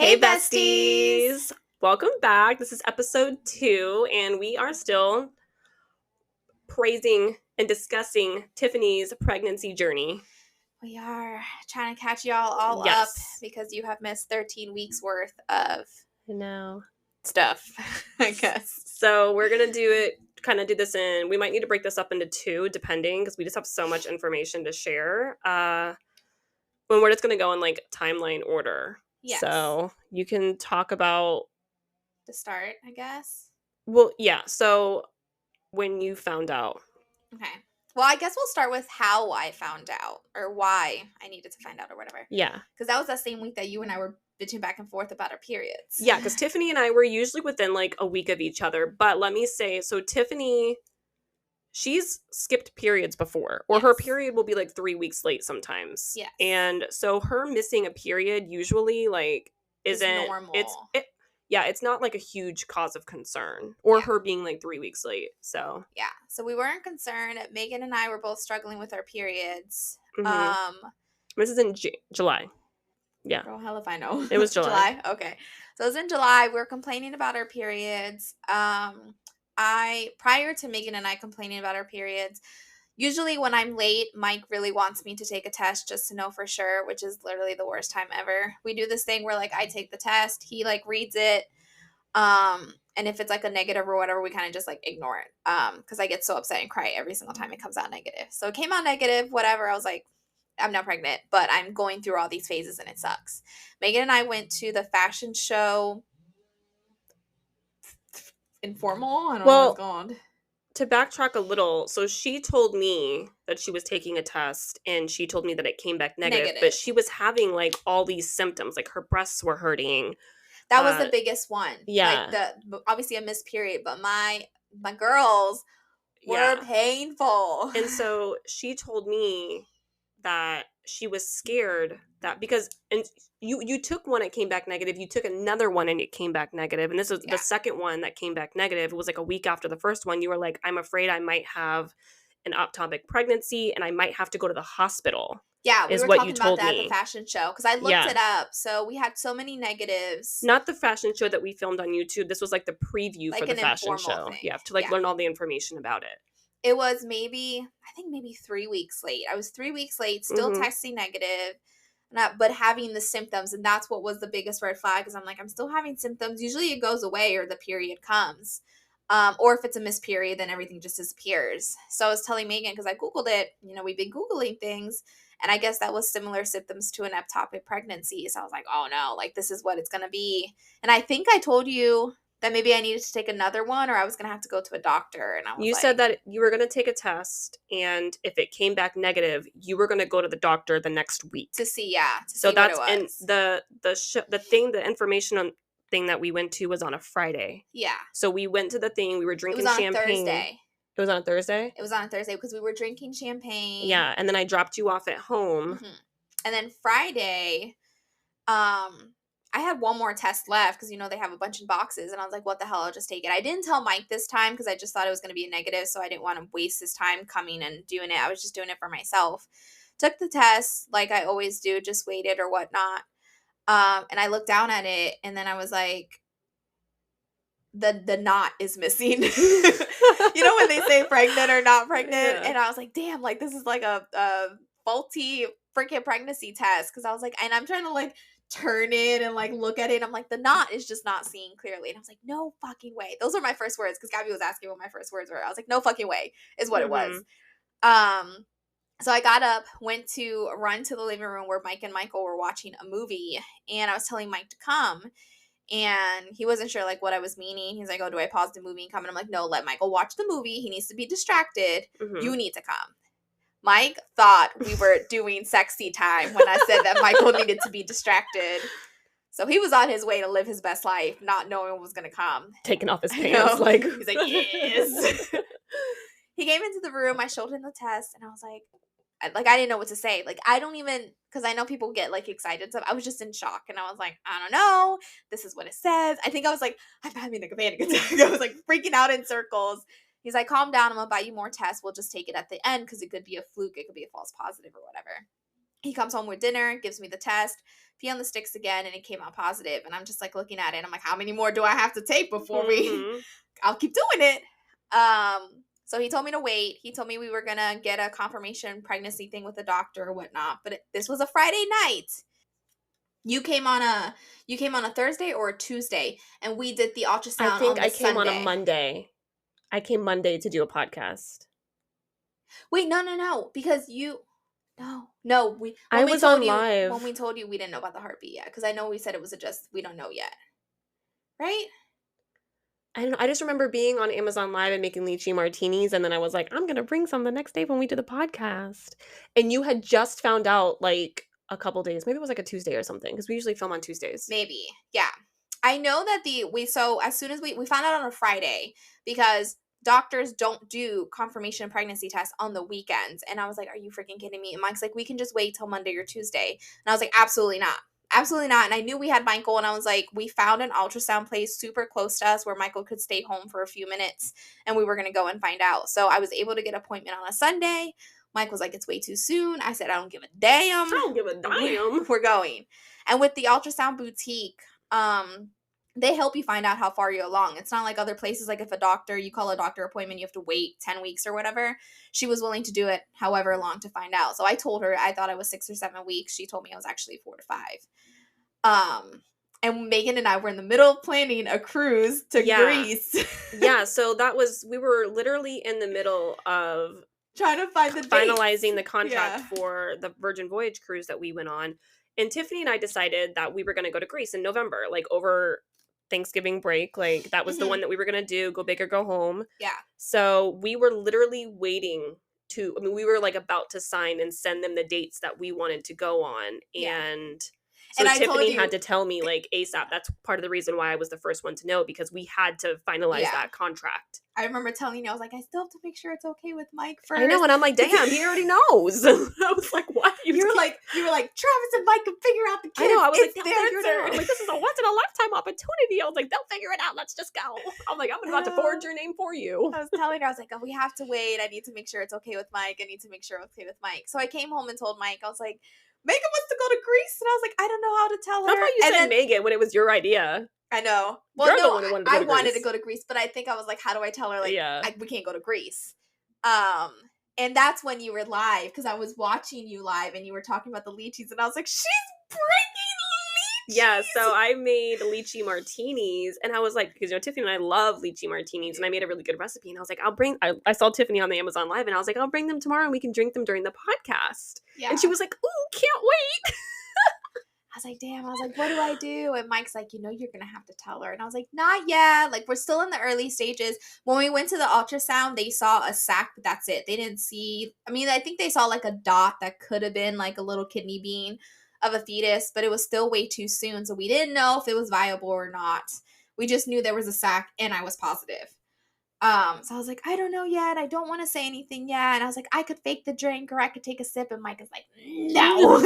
Hey, besties! Welcome back. This is episode 2, and we are still praising and discussing Tiffanys pregnancy journey. We are trying to catch y'all all Yes. up because you have missed 13 weeks worth of No. stuff, I guess. So we're going to do this in, we might need to break this up into 2, depending, because we just have so much information to share. When we're just going to go in, timeline order. Yes. So you can talk about... To start, I guess. Well, yeah, so when you found out. Okay. Well, I guess we'll start with how I found out, or why I needed to find out, or whatever. Yeah. Because that was that same week that you and I were bitching back and forth about our periods. Yeah, because Tiffany and I were usually within a week of each other. But let me say, so Tiffany, she's skipped periods before, or her period will be 3 weeks late sometimes. Yes. And so her missing a period usually isn't normal. It's not a huge cause of concern, or her being 3 weeks late. So yeah, so we weren't concerned. Megan and I were both struggling with our periods. Mm-hmm. This is in July. Yeah. Girl, hell if I know. It was July. Okay. So it was in July. We were complaining about our periods. Prior to Megan and I complaining about our periods, usually when I'm late, Mike really wants me to take a test just to know for sure, which is literally the worst time ever. We do this thing where I take the test, he reads it, and if it's a negative or whatever, we kind of just ignore it, because I get so upset and cry every single time it comes out negative. So it came out negative, whatever. I was like, I'm not pregnant, but I'm going through all these phases and it sucks. Megan and I went to the fashion show. Informal? I don't know what's going on. To backtrack a little, so she told me that she was taking a test, and she told me that it came back negative. But she was having all these symptoms, her breasts were hurting. That was the biggest one. Yeah. Obviously a missed period, but my girls were painful. And so she told me that she was scared that because you took one, it came back negative. You took another one and it came back negative. And this was the second one that came back negative. It was a week after the first one. You were like, I'm afraid I might have an ectopic pregnancy and I might have to go to the hospital. Yeah, we were talking about that at the fashion show because I looked it up. So we had so many negatives. Not the fashion show that we filmed on YouTube. This was the preview for the fashion show. Thing. Yeah, to learn all the information about it. It was maybe 3 weeks late. I was 3 weeks late, still testing negative, but having the symptoms. And that's what was the biggest red flag because I'm I'm still having symptoms. Usually it goes away or the period comes. Or if it's a missed period, then everything just disappears. So I was telling Megan, because I Googled it, we've been Googling things. And I guess that was similar symptoms to an ectopic pregnancy. So I was like, oh no, this is what it's going to be. And I think I told you that maybe I needed to take another one or I was going to have to go to a doctor. And I was said that you were going to take a test. And if it came back negative, you were going to go to the doctor the next week. To see, so that's, and the information thing that we went to was on a Friday. Yeah. So we went to the thing, we were drinking champagne. It was on a Thursday. It was on a Thursday? It was on a Thursday because we were drinking champagne. Yeah, and then I dropped you off at home. Mm-hmm. And then Friday, I had one more test left because, they have a bunch of boxes. And I was like, what the hell, I'll just take it. I didn't tell Mike this time because I just thought it was going to be a negative. So I didn't want to waste his time coming and doing it. I was just doing it for myself. Took the test like I always do, just waited or whatnot. And I looked down at it and then I was like, the knot is missing. When they say pregnant or not pregnant. Yeah. And I was like, damn, this is a faulty freaking pregnancy test. Cause I was like, and I'm trying to turn it and look at it. I'm like, the knot is just not seeing clearly. And I was like, no fucking way. Those are my first words. Cause Gabby was asking what my first words were. I was like, no fucking way is what it was. So I got up, run to the living room where Mike and Michael were watching a movie. And I was telling Mike to come. And he wasn't sure what I was meaning. He's like, oh, do I pause the movie and come? And I'm like, no, let Michael watch the movie. He needs to be distracted. Mm-hmm. You need to come. Mike thought we were doing sexy time when I said that Michael needed to be distracted. So he was on his way to live his best life, not knowing what was going to come. Taking off his pants. He's like, yes. He came into the room. I showed him the test. And I was like, I didn't know what to say. I don't even, because I know people get excited. So I was just in shock. And I was like, I don't know. This is what it says. I think I was I'm having a panic attack. I was freaking out in circles. He's like, calm down. I'm going to buy you more tests. We'll just take it at the end because it could be a fluke. It could be a false positive or whatever. He comes home with dinner, gives me the test, pee on the sticks again, and it came out positive. And I'm just like looking at it. And I'm like, how many more do I have to take before I'll keep doing it. So he told me to wait. He told me we were gonna get a confirmation pregnancy thing with the doctor or whatnot. But this was a Friday night. You came on a Thursday or a Tuesday, and we did the I ultrasound think on the I came on a Sunday. Monday. I came Monday to do a podcast. Wait, no, because no, I was on live. When we told you we didn't know about the heartbeat yet, because I know we said it was we don't know yet, right? I don't know. I just remember being on Amazon Live and making lychee martinis, and then I was like, I'm gonna bring some the next day when we do the podcast. And you had just found out like a couple days, maybe it was like a Tuesday or something, because we usually film on Tuesdays. Maybe, yeah. I know that so as soon as we found out on a Friday, because doctors don't do confirmation pregnancy tests on the weekends, and I was like, are you freaking kidding me? And Mike's like, we can just wait till Monday or Tuesday, and I was like, absolutely not. Absolutely not. And I knew we had Michael, and I was like, we found an ultrasound place super close to us where Michael could stay home for a few minutes, and we were going to go and find out. So I was able to get an appointment on a Sunday. Mike was like, it's way too soon. I said, I don't give a damn. I don't give a damn. We're going. And with the ultrasound boutique, they help you find out how far you're along. It's not like other places, like if you call a doctor appointment, you have to wait 10 weeks or whatever. She was willing to do it however long to find out. So I told her I thought I was 6 or 7 weeks. She told me I was actually 4 to 5. And Megan and I were in the middle of planning a cruise to Greece. Yeah, so we were literally in the middle of trying to find the finalizing the contract for the Virgin Voyage cruise that we went on. And Tiffany and I decided that we were going to go to Greece in November, like over Thanksgiving break. Like that was the one that we were going to do, go big or go home. Yeah. So we were literally waiting we were like about to sign and send them the dates that we wanted to go on. And so Tiffany had to tell me like ASAP. That's part of the reason why I was the first one to know, because we had to finalize that contract. I remember telling you, I was like, I still have to make sure it's okay with Mike first. I know, and I'm like, damn, he already knows. I was like, what? You were like, Travis and Mike can figure out the kids. I know, I was like, they'll figure it out. I'm like, this is a once in a lifetime opportunity. I was like, they'll figure it out. Let's just go. I'm like, I'm about to forward your name for you. I was telling her, I was like, oh, we have to wait. I need to make sure it's okay with Mike. I need to make sure it's okay with Mike. So I came home and told Mike, I was like, Megan wants to go to Greece. And I was like, I don't know how to tell her. How about you said Megan when it was your idea? I know. Well, no, I wanted to go to Greece, but I think I was like, how do I tell her? Like, we can't go to Greece. And that's when you were live, because I was watching you live and you were talking about the lychees, and I was like, she's bringing lychees. Yeah, so I made lychee martinis, and I was like, because Tiffany and I love lychee martinis, and I made a really good recipe, and I was like, I saw Tiffany on the Amazon Live, and I was like, I'll bring them tomorrow, and we can drink them during the podcast. Yeah. And she was like, ooh, can't wait. I was like, damn. I was like, what do I do? And Mike's like, you're going to have to tell her. And I was like, not yet. Like, we're still in the early stages. When we went to the ultrasound, they saw a sac, but that's it. They didn't see, I think they saw like a dot that could have been like a little kidney bean of a fetus, but it was still way too soon. So we didn't know if it was viable or not. We just knew there was a sac, and I was positive. So I was like, I don't know yet. I don't want to say anything yet. And I was like, I could fake the drink, or I could take a sip. And Mike is like, no,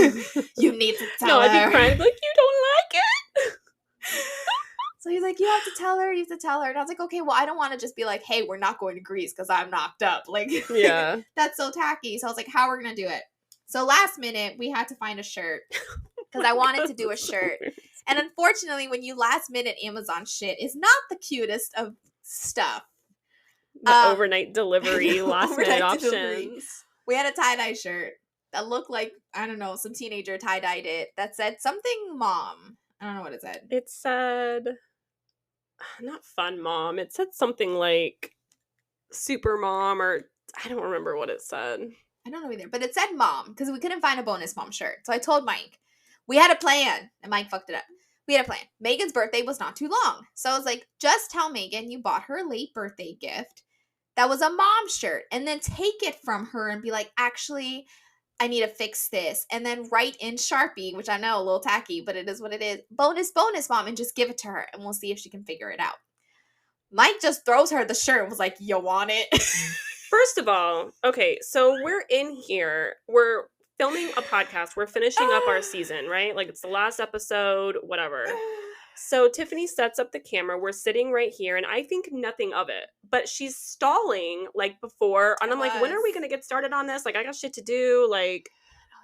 you need to tell her. No, I'd be crying like, you don't like it. So he's like, you have to tell her. You have to tell her. And I was like, okay, well, I don't want to just be like, hey, we're not going to Greece because I'm knocked up. Like, yeah, that's so tacky. So I was like, how are we going to do it? So last minute, we had to find a shirt because I wanted to do a shirt. And unfortunately, when you last minute Amazon shit, is not the cutest of stuff. The overnight delivery, last minute options. Delivery. We had a tie-dye shirt that looked like, I don't know, some teenager tie-dyed it that said something mom. I don't know what it said. It said, not fun mom. It said something like super mom, or I don't remember what it said. I don't know either, but it said mom because we couldn't find a bonus mom shirt. So I told Mike, we had a plan, and Mike fucked it up. We had a plan. Megan's birthday was not too long. So I was like, just tell Megan you bought her a late birthday gift that was a mom shirt, and then take it from her and be like, actually, I need to fix this. And then write in Sharpie, which I know a little tacky, but it is what it is. Bonus, mom, and just give it to her, and we'll see if she can figure it out. Mike just throws her the shirt and was like, you want it? First of all, okay, so we're in here. We're filming a podcast. We're finishing up our season, right? Like, it's the last episode, whatever. So Tiffany sets up the camera. We're sitting right here, and I think nothing of it. But she's stalling, like, before. And I'm like, when are we going to get started on this? Like, I got shit to do. Like,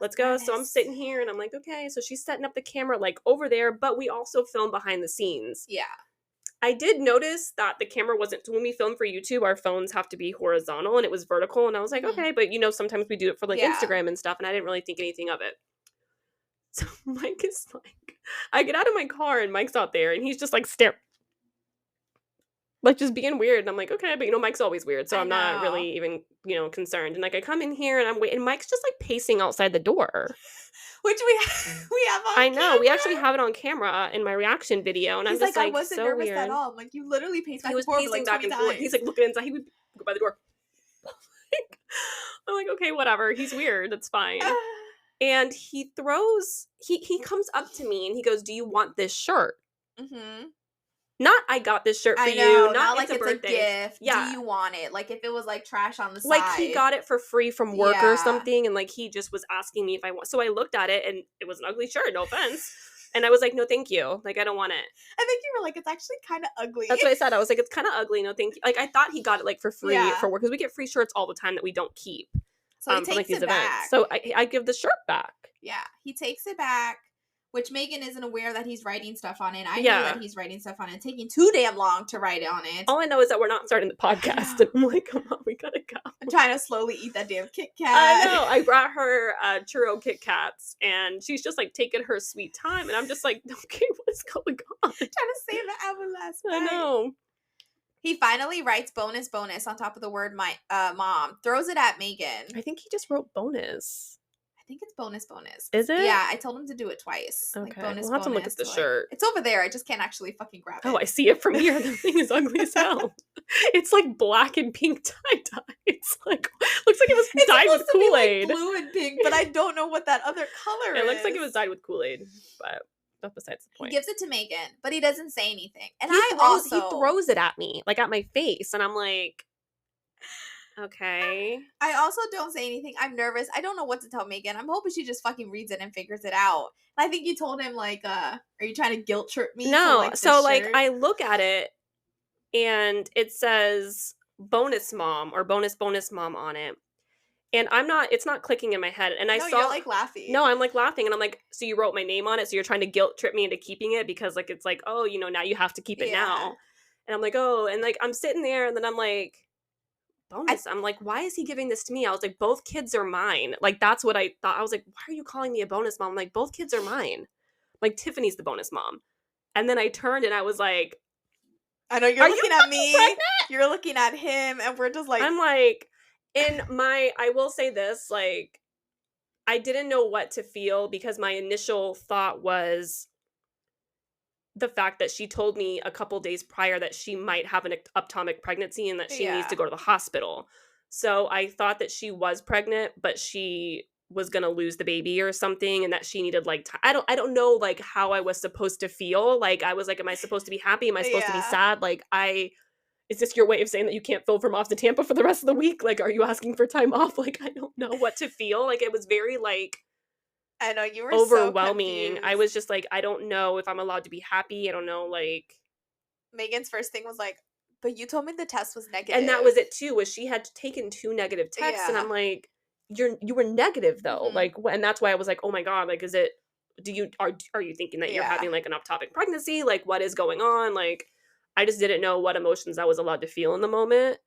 let's go. So I'm nervous. sitting here and I'm like, okay. So she's setting up the camera like over there, but we also film behind the scenes. Yeah. I did notice that the camera wasn't, when we film for YouTube, our phones have to be horizontal and it was vertical. And I was like, okay, but sometimes we do it for like Yeah. Instagram and stuff. And I didn't really think anything of it. So Mike is like, I get out of my car and Mike's out there and he's just like like just being weird. And I'm like, okay, but Mike's always weird. So I'm not really even, concerned. And like I come in here and I'm waiting, and Mike's just like pacing outside the door. Which we have on I know. camera. We actually have it on camera in my reaction video. And He's I'm just like, I wasn't so nervous weird. at all. I'm like, you literally paced back He was and forth pacing like back 20 and forth. times. He's like looking inside. He would go by the door. I'm like, okay, whatever. He's weird. That's fine. And he comes up to me and he goes, do you want this shirt? Mm-hmm. Not, I got this shirt for I know, you. Not like it's a gift. Yeah. Do you want it? Like if it was like trash on the side. Like he got it for free from work or something. And like he just was asking me if I want. So I looked at it and it was an ugly shirt. No offense. And I was like, no, thank you. Like, I don't want it. I think you were like, it's actually kind of ugly. That's what I said. I was like, it's kind of ugly. No, thank you. Like, I thought he got it like for free for work because we get free shirts all the time that we don't keep. So he takes it back. So I give the shirt back. Yeah, he takes it back, which Megan isn't aware that he's writing stuff on it. I know that he's writing stuff on it, taking too damn long to write on it. All I know is that we're not starting the podcast. And I'm like, come on, we gotta go. I'm trying to slowly eat that damn Kit Kat. I know. I brought her churro Kit Kats, and she's just like taking her sweet time, and I'm just like, okay, what is going on? Trying to save the apple last night. I know. He finally writes bonus on top of the word mom. Throws it at Megan. I think he just wrote bonus. I think it's bonus. Is it? Yeah, I told him to do it twice. Okay. Like bonus, we'll have to look at the shirt. It's over there. I just can't actually fucking grab it. Oh, I see it from here. The thing is ugly as hell. It's like black and pink tie-dye. It's like, looks like it was dyed with Kool-Aid. Like blue and pink, but I don't know what that other color is. It looks like it was dyed with Kool-Aid, but that's besides the point. He gives it to Megan, but he doesn't say anything. And he throws it at me, like at my face, and I'm like, okay. I also don't say anything. I'm nervous. I don't know what to tell Megan. I'm hoping she just fucking reads it and figures it out. And I think you told him, like, are you trying to guilt trip me? No. So, like, I look at it, and it says bonus mom or bonus mom on it. And it's not clicking in my head. And you're like laughing. No, I'm like laughing. And I'm like, so you wrote my name on it. So you're trying to guilt trip me into keeping it because like, it's like, oh, now you have to keep it now. And I'm like, oh, and like, I'm sitting there and then I'm like, bonus. I'm like, why is he giving this to me? I was like, both kids are mine. Like, that's what I thought. I was like, why are you calling me a bonus mom? I'm like, both kids are mine. Like, Tiffanys the bonus mom. And then I turned and I was like, I know you're looking at me. Pregnant? You're looking at him. And we're just like, I'm like, I will say this, like, I didn't know what to feel because my initial thought was the fact that she told me a couple days prior that she might have an ectopic pregnancy and that she needs to go to the hospital. So I thought that she was pregnant, but she was going to lose the baby or something and that she needed like I don't know like how I was supposed to feel. Like I was like, am I supposed to be happy? Am I supposed to be sad? Like is this your way of saying that you can't film from off to Tampa for the rest of the week? Like, are you asking for time off? Like, I don't know what to feel. Like, it was very, like, I know, you were overwhelming. So I was just like, I don't know if I'm allowed to be happy. I don't know, like. Megan's first thing was like, but you told me the test was negative. And that was it, too, was she had taken 2 negative tests. And I'm like, you were negative, though. Mm-hmm. Like, and that's why I was like, oh, my God, like, are you thinking that you're having, like, an ectopic pregnancy? Like, what is going on? Like. I just didn't know what emotions I was allowed to feel in the moment.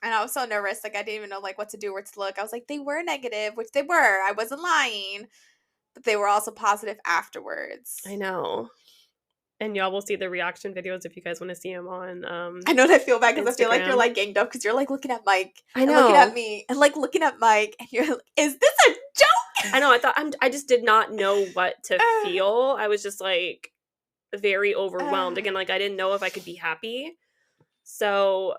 And I was so nervous. Like, I didn't even know, like, what to do, where to look. I was like, they were negative, which they were. I wasn't lying. But they were also positive afterwards. I know. And y'all will see the reaction videos if you guys want to see them on I know that I feel bad because I feel like you're, like, ganged up because you're, like, looking at Mike. I know. And looking at me. And, like, looking at Mike. And you're like, is this a joke? I know. I just did not know what to feel. I was just, like, very overwhelmed. Again, like, I didn't know if I could be happy. So,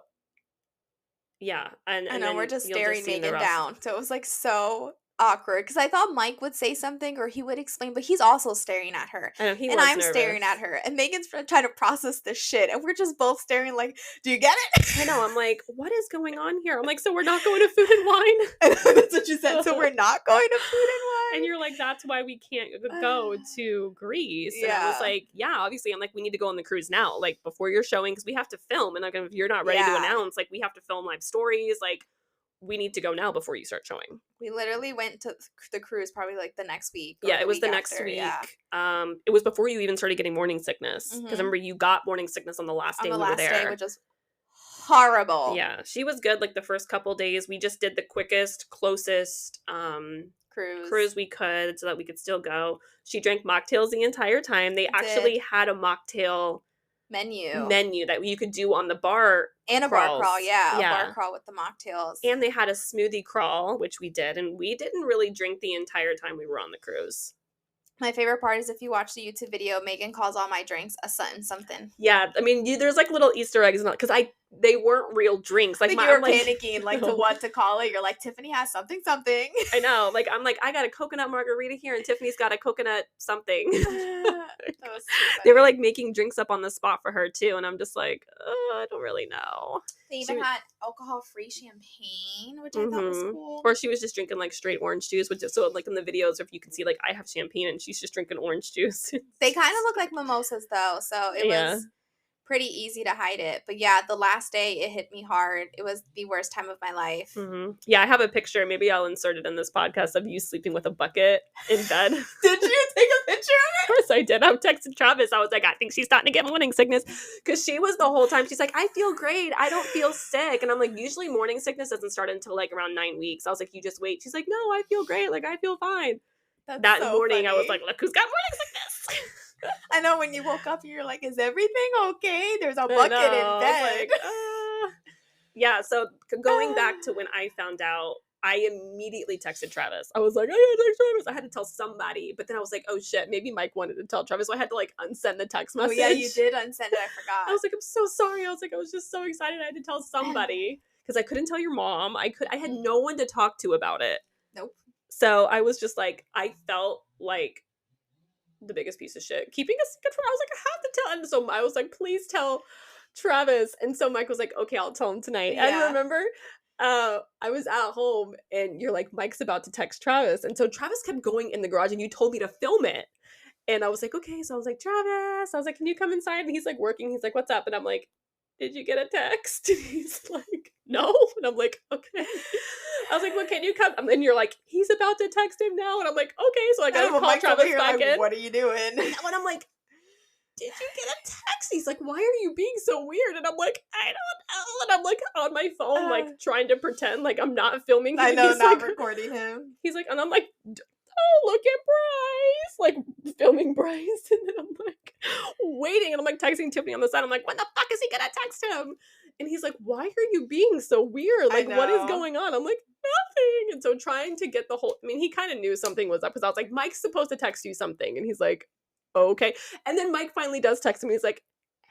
yeah. And I know, we're just staring Megan down. So it was, like, so awkward. Because I thought Mike would say something or he would explain, but he's also staring at her. I know, he and was I'm nervous. Staring at her. And Megan's trying to process this shit. And we're just both staring like, do you get it? I know. I'm like, what is going on here? I'm like, so we're not going to Food and Wine? That's what you said. So we're not going to Food and Wine? And you're like, that's why we can't go to Greece. And I was like, yeah, obviously. I'm like, we need to go on the cruise now, like, before you're showing, because we have to film. And like, if you're not ready to announce, like, we have to film live stories. Like, we need to go now before you start showing. We literally went to the cruise probably like the next week. Or Yeah, it was week the after. next week. Yeah. It was before you even started getting morning sickness. Because remember, you got morning sickness on the last day we were there. Day, which was horrible. Yeah, she was good like the first couple days. We just did the quickest, closest cruise we could so that we could still go. She drank mocktails the entire time. They actually had a mocktail menu that you could do on the bar and a crawls. bar crawl, a bar crawl with the mocktails. And they had a smoothie crawl, which we did, and we didn't really drink the entire time we were on the cruise. My favorite part is if you watch the YouTube video, Megan calls all my drinks a something. Yeah, I mean, there's like little Easter eggs, because they weren't real drinks. Like you were panicking, like to what to call it. You're like, Tiffany has something. I know. Like I'm like, I got a coconut margarita here, and Tiffany's got a coconut something. That was too funny. They were like making drinks up on the spot for her too, and I'm just like, I don't really know. They even had alcohol-free champagne, which I thought was cool. Or she was just drinking like straight orange juice, which is, so like in the videos, if you can see, like I have champagne and she's just drinking orange juice. They kind of look like mimosas though, so it was pretty easy to hide it. But yeah, the last day it hit me hard. It was the worst time of my life. Yeah, I have a picture. Maybe I'll insert it in this podcast of you sleeping with a bucket in bed. Did you take a picture of Of course I did. I texted Travis. I was like, I think she's starting to get morning sickness, because she was the whole time. She's like, I feel great. I don't feel sick. And I'm like, usually morning sickness doesn't start until like around 9 weeks. I was like, you just wait. She's like, no, I feel great. Like I feel fine. That so morning, funny. I was like, look who's got morning sickness. I know, when you woke up, you're like, is everything okay? There's a bucket in bed. Like, yeah, so going back to when I found out, I immediately texted Travis. I was like, I gotta text Travis. I had to tell somebody, but then I was like, oh shit, maybe Mike wanted to tell Travis, so I had to like unsend the text message. Oh yeah, you did unsend it, I forgot. I was like, I'm so sorry. I was just so excited I had to tell somebody, because I couldn't tell your mom. I had no one to talk to about it. Nope. So I was just like, I felt like the biggest piece of shit keeping a secret from. I was like, I have to tell. And so I was like, please tell Travis. And so Mike was like, okay, I'll tell him tonight. Yeah. And remember, I was at home and you're like, Mike's about to text Travis. And so Travis kept going in the garage and you told me to film it. And I was like, okay. So I was like, Travis, I was like, can you come inside? And he's like working. He's like, what's up? And I'm like, did you get a text? And he's like, no. And I'm like, okay. I was like, well, can you come? And you're like, he's about to text him now. And I'm like, okay. So I got to call Travis back in. What are you doing? And I'm like, did you get a text? He's like, why are you being so weird? And I'm like, I don't know. And I'm like on my phone, like trying to pretend like I'm not filming him. I know, he's not like, recording him. He's like, and I'm like, oh, look at Bryce. Like filming Bryce. And then I'm like waiting. And I'm like texting Tiffany on the side. I'm like, when the fuck is he going to text him? And he's like, why are you being so weird? Like, what is going on? I'm like, nothing. And so trying to get the whole, I mean, he kind of knew something was up, because I was like, Mike's supposed to text you something. And he's like, okay. And then Mike finally does text me. He's like,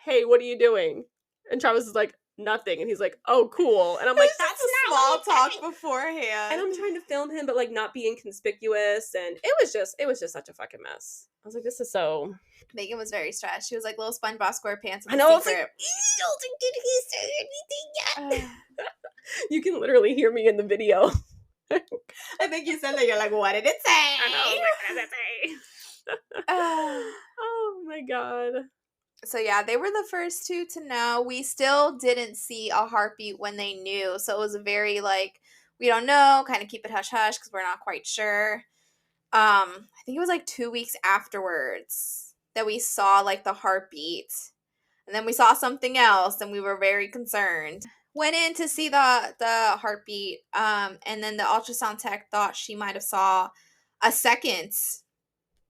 hey, what are you doing? And Travis is like, nothing. And he's like, oh, cool. And I'm like, that's not small talk beforehand. And I'm trying to film him, but like not be inconspicuous. And it was just such a fucking mess. I was like, this is so. Megan was very stressed. She was like little SpongeBob SquarePants. I know. I was like, did he say anything yet? You can literally hear me in the video. I think you said that. You're like, what did it say? I know. What did it say? Oh my god. So yeah, they were the first two to know. We still didn't see a heartbeat when they knew. So it was a very like, we don't know, kind of keep it hush hush because we're not quite sure. I think it was like 2 weeks afterwards that we saw like the heartbeat. And then we saw something else and we were very concerned. Went in to see the heartbeat. And then the ultrasound tech thought she might have saw a second.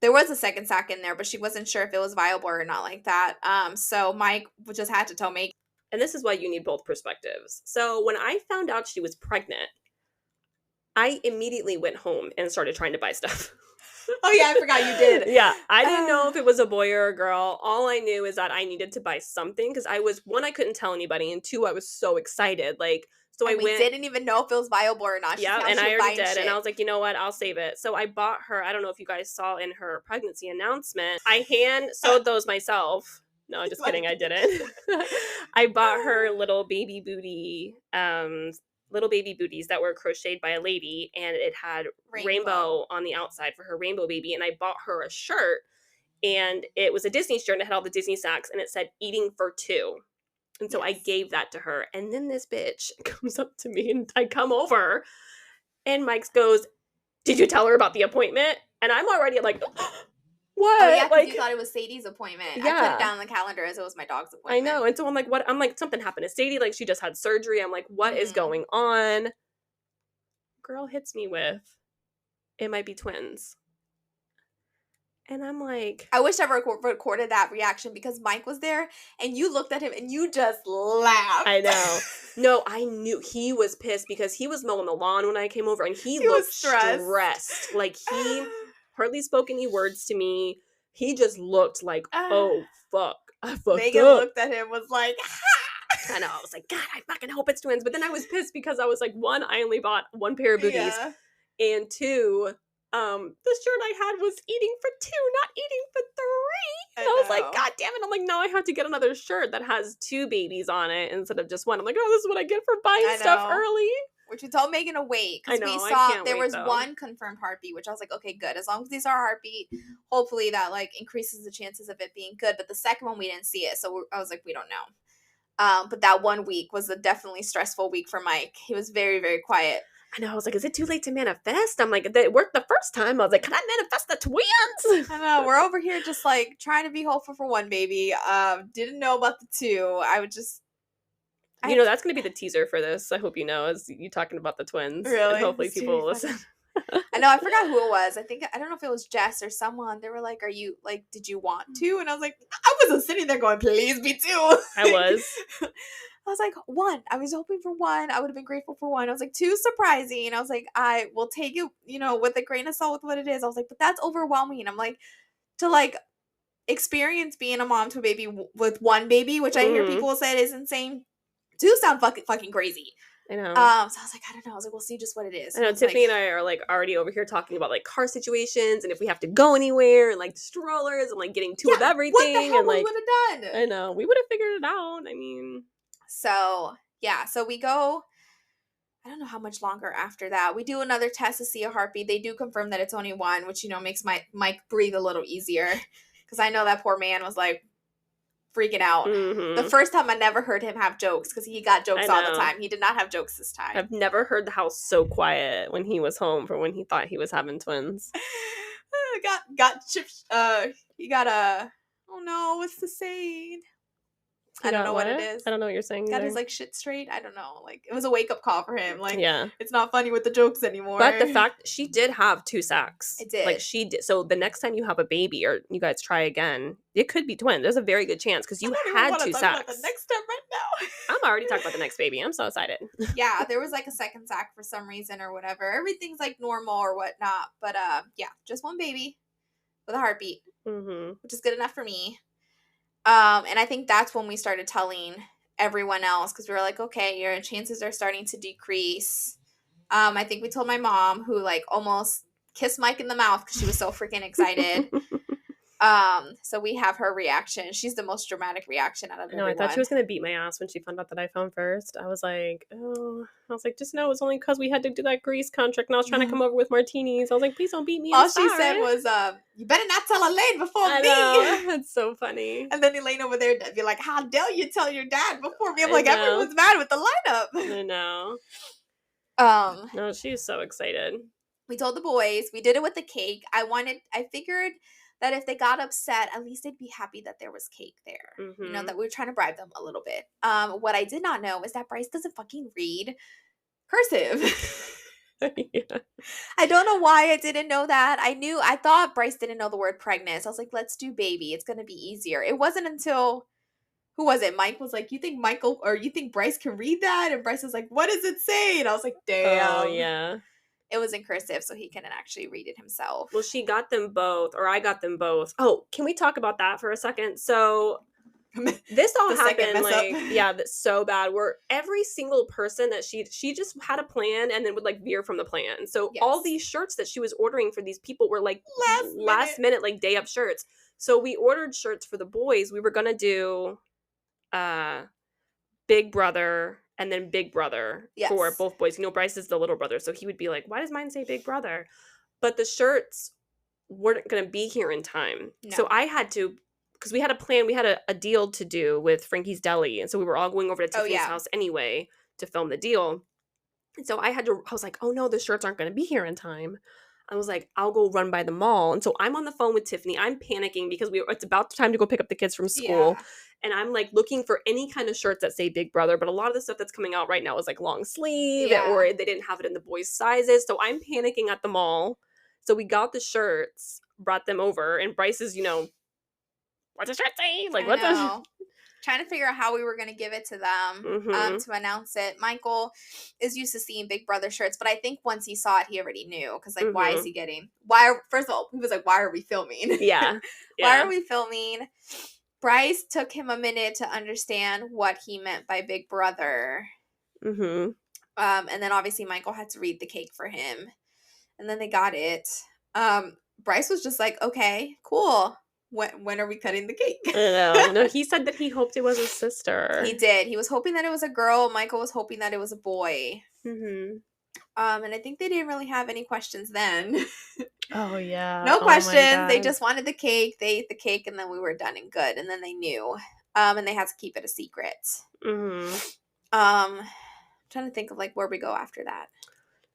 There was a second sac in there, but she wasn't sure if it was viable or not like that. So Mike just had to tell me. And this is why you need both perspectives. So when I found out she was pregnant, I immediately went home and started trying to buy stuff. Oh yeah, I forgot you did. Yeah, I didn't know if it was a boy or a girl. All I knew is that I needed to buy something because one, I couldn't tell anybody, and two, I was so excited. Like, so and we didn't even know if it was viable or not. Yeah, and I already did, and I was like, you know what? I'll save it. So I bought her. I don't know if you guys saw in her pregnancy announcement. I hand sewed those myself. No, I'm just kidding. I didn't. I bought her little baby booties that were crocheted by a lady, and it had rainbow on the outside for her rainbow baby. And I bought her a shirt, and it was a Disney shirt, and it had all the Disney sacks, and it said "Eating for Two." And so I Yes. gave that to her. And then this bitch comes up to me and I come over and Mike goes, "Did you tell her about the appointment?" And I'm already like, Oh yeah, what? because you Like, thought it was Sadie's appointment. I put it yeah, down on the calendar as it was my dog's I appointment. know. And so I'm like, what? I'm like, something happened to Sadie. Like, she just had surgery. I'm like, what is Mm-hmm. going on? Girl hits me with, "It might be twins." And I'm like, I wish I recorded that reaction because Mike was there and you looked at him and you just laughed. I know. No, I knew he was pissed because he was mowing the lawn when I came over and he He was looked stressed. stressed. Like, he hardly spoke any words to me. He just looked like, oh, fuck. I fucked Megan up. looked at him, was like, I know. I was like, God, I fucking hope it's twins. But then I was pissed because I was like, one, I only bought one pair of booties. yeah. And two, the shirt I had was eating for two, not eating for three. And I was like, God damn it. I'm like, now I have to get another shirt that has two babies on it instead of just one. I'm like, oh, this is what I get for buying stuff early. Which we told Megan to wait I because know, we I saw can't there wait, was though. one confirmed heartbeat, which I was like, okay, good. As long as these are heartbeat, hopefully that like increases the chances of it being good. But the second one, we didn't see it. So I was like, we don't know. But that 1 week was a definitely stressful week for Mike. He was very, very quiet. I know. I was like, is it too late to manifest? I'm like, it worked the first time. I was like, can I manifest the twins? I know. We're over here just like trying to be hopeful for one baby. Didn't know about the two. I would just. You know, that's going to be the teaser for this. I hope you know, is you talking about the twins. Really? And hopefully people will listen. I know. I forgot who it was. I don't know if it was Jess or someone. They were like, "Are you like? Did you want to?" And I was like, "I wasn't sitting there going, please be two." I was. I was like, one. I was hoping for one. I would have been grateful for one. I was like, two surprising. And I was like, I will take it, with a grain of salt with what it is. I was like, but that's overwhelming. I'm like, to like experience being a mom to a baby with one baby, which I hear people say is insane. Two sound fucking crazy. I know. So I was like, I don't know. I was like, we'll see just what it is. I know. Tiffany and I are like already over here talking about like car situations and if we have to go anywhere and like strollers and like getting two of everything. What the hell and like we would have done? I know. We would have figured it out. I mean. So yeah. So we go. I don't know how much longer after that. We do another test to see a heartbeat. They do confirm that it's only one, which makes Mike breathe a little easier because I know that poor man was like freaking out. The first time I never heard him have jokes because he got jokes all the time. He did not have jokes this time. I've never heard the house so quiet when he was home for when he thought he was having twins. got chips. He got a. Oh no, what's the saying? I don't know what it is. I don't know what you're saying. Got his like shit straight. I don't know. Like it was a wake up call for him. Like it's not funny with the jokes anymore. But the fact she did have 2 sacs. It did. Like she did. So the next time you have a baby or you guys try again, it could be twins. There's a very good chance because you had 2 sacs. About the next step right now. I'm already talking about the next baby. I'm so excited. Yeah, there was like a second sac for some reason or whatever. Everything's like normal or whatnot. But yeah, just one baby with a heartbeat, which is good enough for me. And I think that's when we started telling everyone else because we were like, okay, your chances are starting to decrease. I think we told my mom who like almost kissed Mike in the mouth because she was so freaking excited. So we have her reaction. She's the most dramatic reaction out of everyone. I thought she was going to beat my ass when she found out that I found first. I was like, just know it's only because we had to do that Grease contract and I was trying to come over with martinis. I was like, please don't beat me. All she said was, you better not tell Elaine before me. That's so funny. And then Elaine over there be like, how dare you tell your dad before me? I'm like, everyone's mad with the lineup. I know. No, she's so excited. We told the boys. We did it with the cake. I figured that if they got upset, at least they'd be happy that there was cake there. That we were trying to bribe them a little bit. What I did not know is that Bryce doesn't fucking read cursive. Yeah. I don't know why I didn't know that. I thought Bryce didn't know the word pregnant. So I was like, let's do baby. It's going to be easier. It wasn't until, who was it? Mike was like, you think Bryce can read that? And Bryce was like, what does it say? And I was like, damn. Oh, yeah. It was in cursive, so he couldn't actually read it himself. Well, she got them both, or I got them both. Oh, can we talk about that for a second? So this all happened that's so bad. Where every single person that she just had a plan and then would like veer from the plan. So all these shirts that she was ordering for these people were like last minute like day up shirts. So we ordered shirts for the boys. We were gonna do Big Brother and then Big Brother for both boys. Bryce is the little brother, so he would be like, why does mine say Big Brother? But the shirts weren't going to be here in time. No. So I had to because we had a plan, we had a deal to do with Frankie's Deli, and so we were all going over to Oh, Tiffany's yeah. house anyway to film the deal. And so I was like, oh no, the shirts aren't going to be here in time. I was like, I'll go run by the mall. And so I'm on the phone with Tiffany. I'm panicking because it's about time to go pick up the kids from school. Yeah. And I'm like looking for any kind of shirts that say Big Brother. But a lot of the stuff that's coming out right now is like long sleeve Yeah. or they didn't have it in the boys' sizes. So I'm panicking at the mall. So we got the shirts, brought them over. And Bryce is, what's the shirt say? Like, what's the trying to figure out how we were going to give it to them to announce it. Michael is used to seeing Big Brother shirts, but I think once he saw it, he already knew. Because, like, why is he getting... First of all, he was like, why are we filming? Yeah. Why are we filming? Bryce took him a minute to understand what he meant by Big Brother. Mm-hmm. And then, obviously, Michael had to read the cake for him. And then they got it. Bryce was just like, okay, cool. When are we cutting the cake? I know. No, he said that he hoped it was his sister. He did. He was hoping that it was a girl. Michael was hoping that it was a boy. Mm-hmm. And I think they didn't really have any questions then. Oh, yeah. No questions. They just wanted the cake. They ate the cake, and then we were done and good. And then they knew. And they had to keep it a secret. Mm-hmm. I'm trying to think of, like, where we go after that.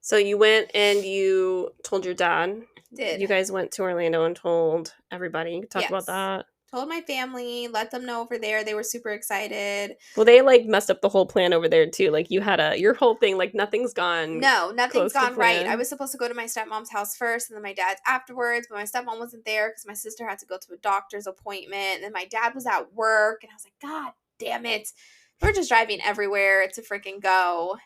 So you went and you told your dad. Did. You guys went to Orlando and told everybody. Talk about that. Told my family, let them know over there. They were super excited. Well, they like messed up the whole plan over there too. Like you had your whole thing, like nothing's gone. No, nothing's gone right. Plan. I was supposed to go to my stepmom's house first and then my dad's afterwards, but my stepmom wasn't there because my sister had to go to a doctor's appointment. And then my dad was at work and I was like, God damn it. We're just driving everywhere to freaking go.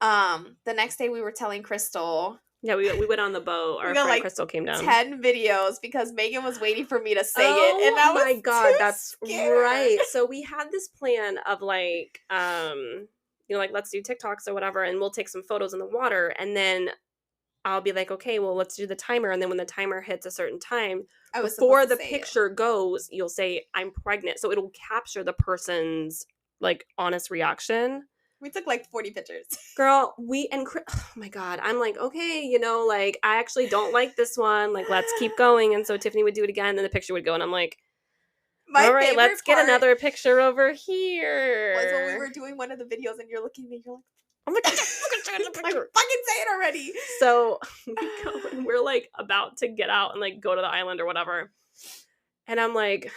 The next day we were telling Crystal. Yeah, we went on the boat. Our friend like Crystal came down. 10 videos because Megan was waiting for me to say it. And I was my God, that's scared. right. So we had this plan of like, like let's do TikToks or whatever, and we'll take some photos in the water, and then I'll be like, okay, well, let's do the timer, and then when the timer hits a certain time, before the picture goes, you'll say I'm pregnant, so it'll capture the person's like honest reaction. We took like 40 pictures. Girl, oh my God, I'm like, okay, like I actually don't like this one. Like, let's keep going. And so Tiffany would do it again, and then the picture would go, and I'm like, all right, let's get another picture over here. Was when we were doing one of the videos, and you're looking at me, you're like, oh my God, like, fucking say it already. So we go, and we're like about to get out and like go to the island or whatever. And I'm like,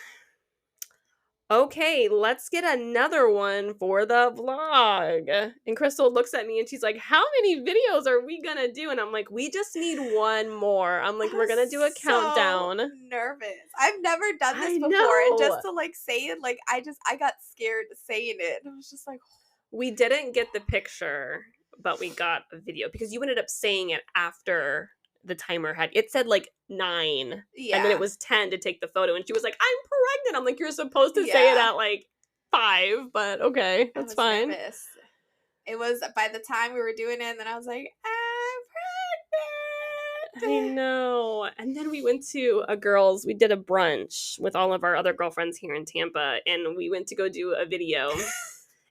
okay, let's get another one for the vlog. And Crystal looks at me and she's like, how many videos are we gonna do? And I'm like, we just need one more. I'm like, we're gonna do a countdown. Nervous. I've never done this before. And just to like say it, like I got scared saying it. I was just like, we didn't get the picture, but we got a video because you ended up saying it after the timer it said like 9, yeah, and then it was 10 to take the photo, and she was like, I'm pregnant. I'm like, you're supposed to say it at like 5, but okay, that's fine. Nervous. It was by the time we were doing it, and then I was like, I'm pregnant. I know. And then we went to we did a brunch with all of our other girlfriends here in Tampa, and we went to go do a video.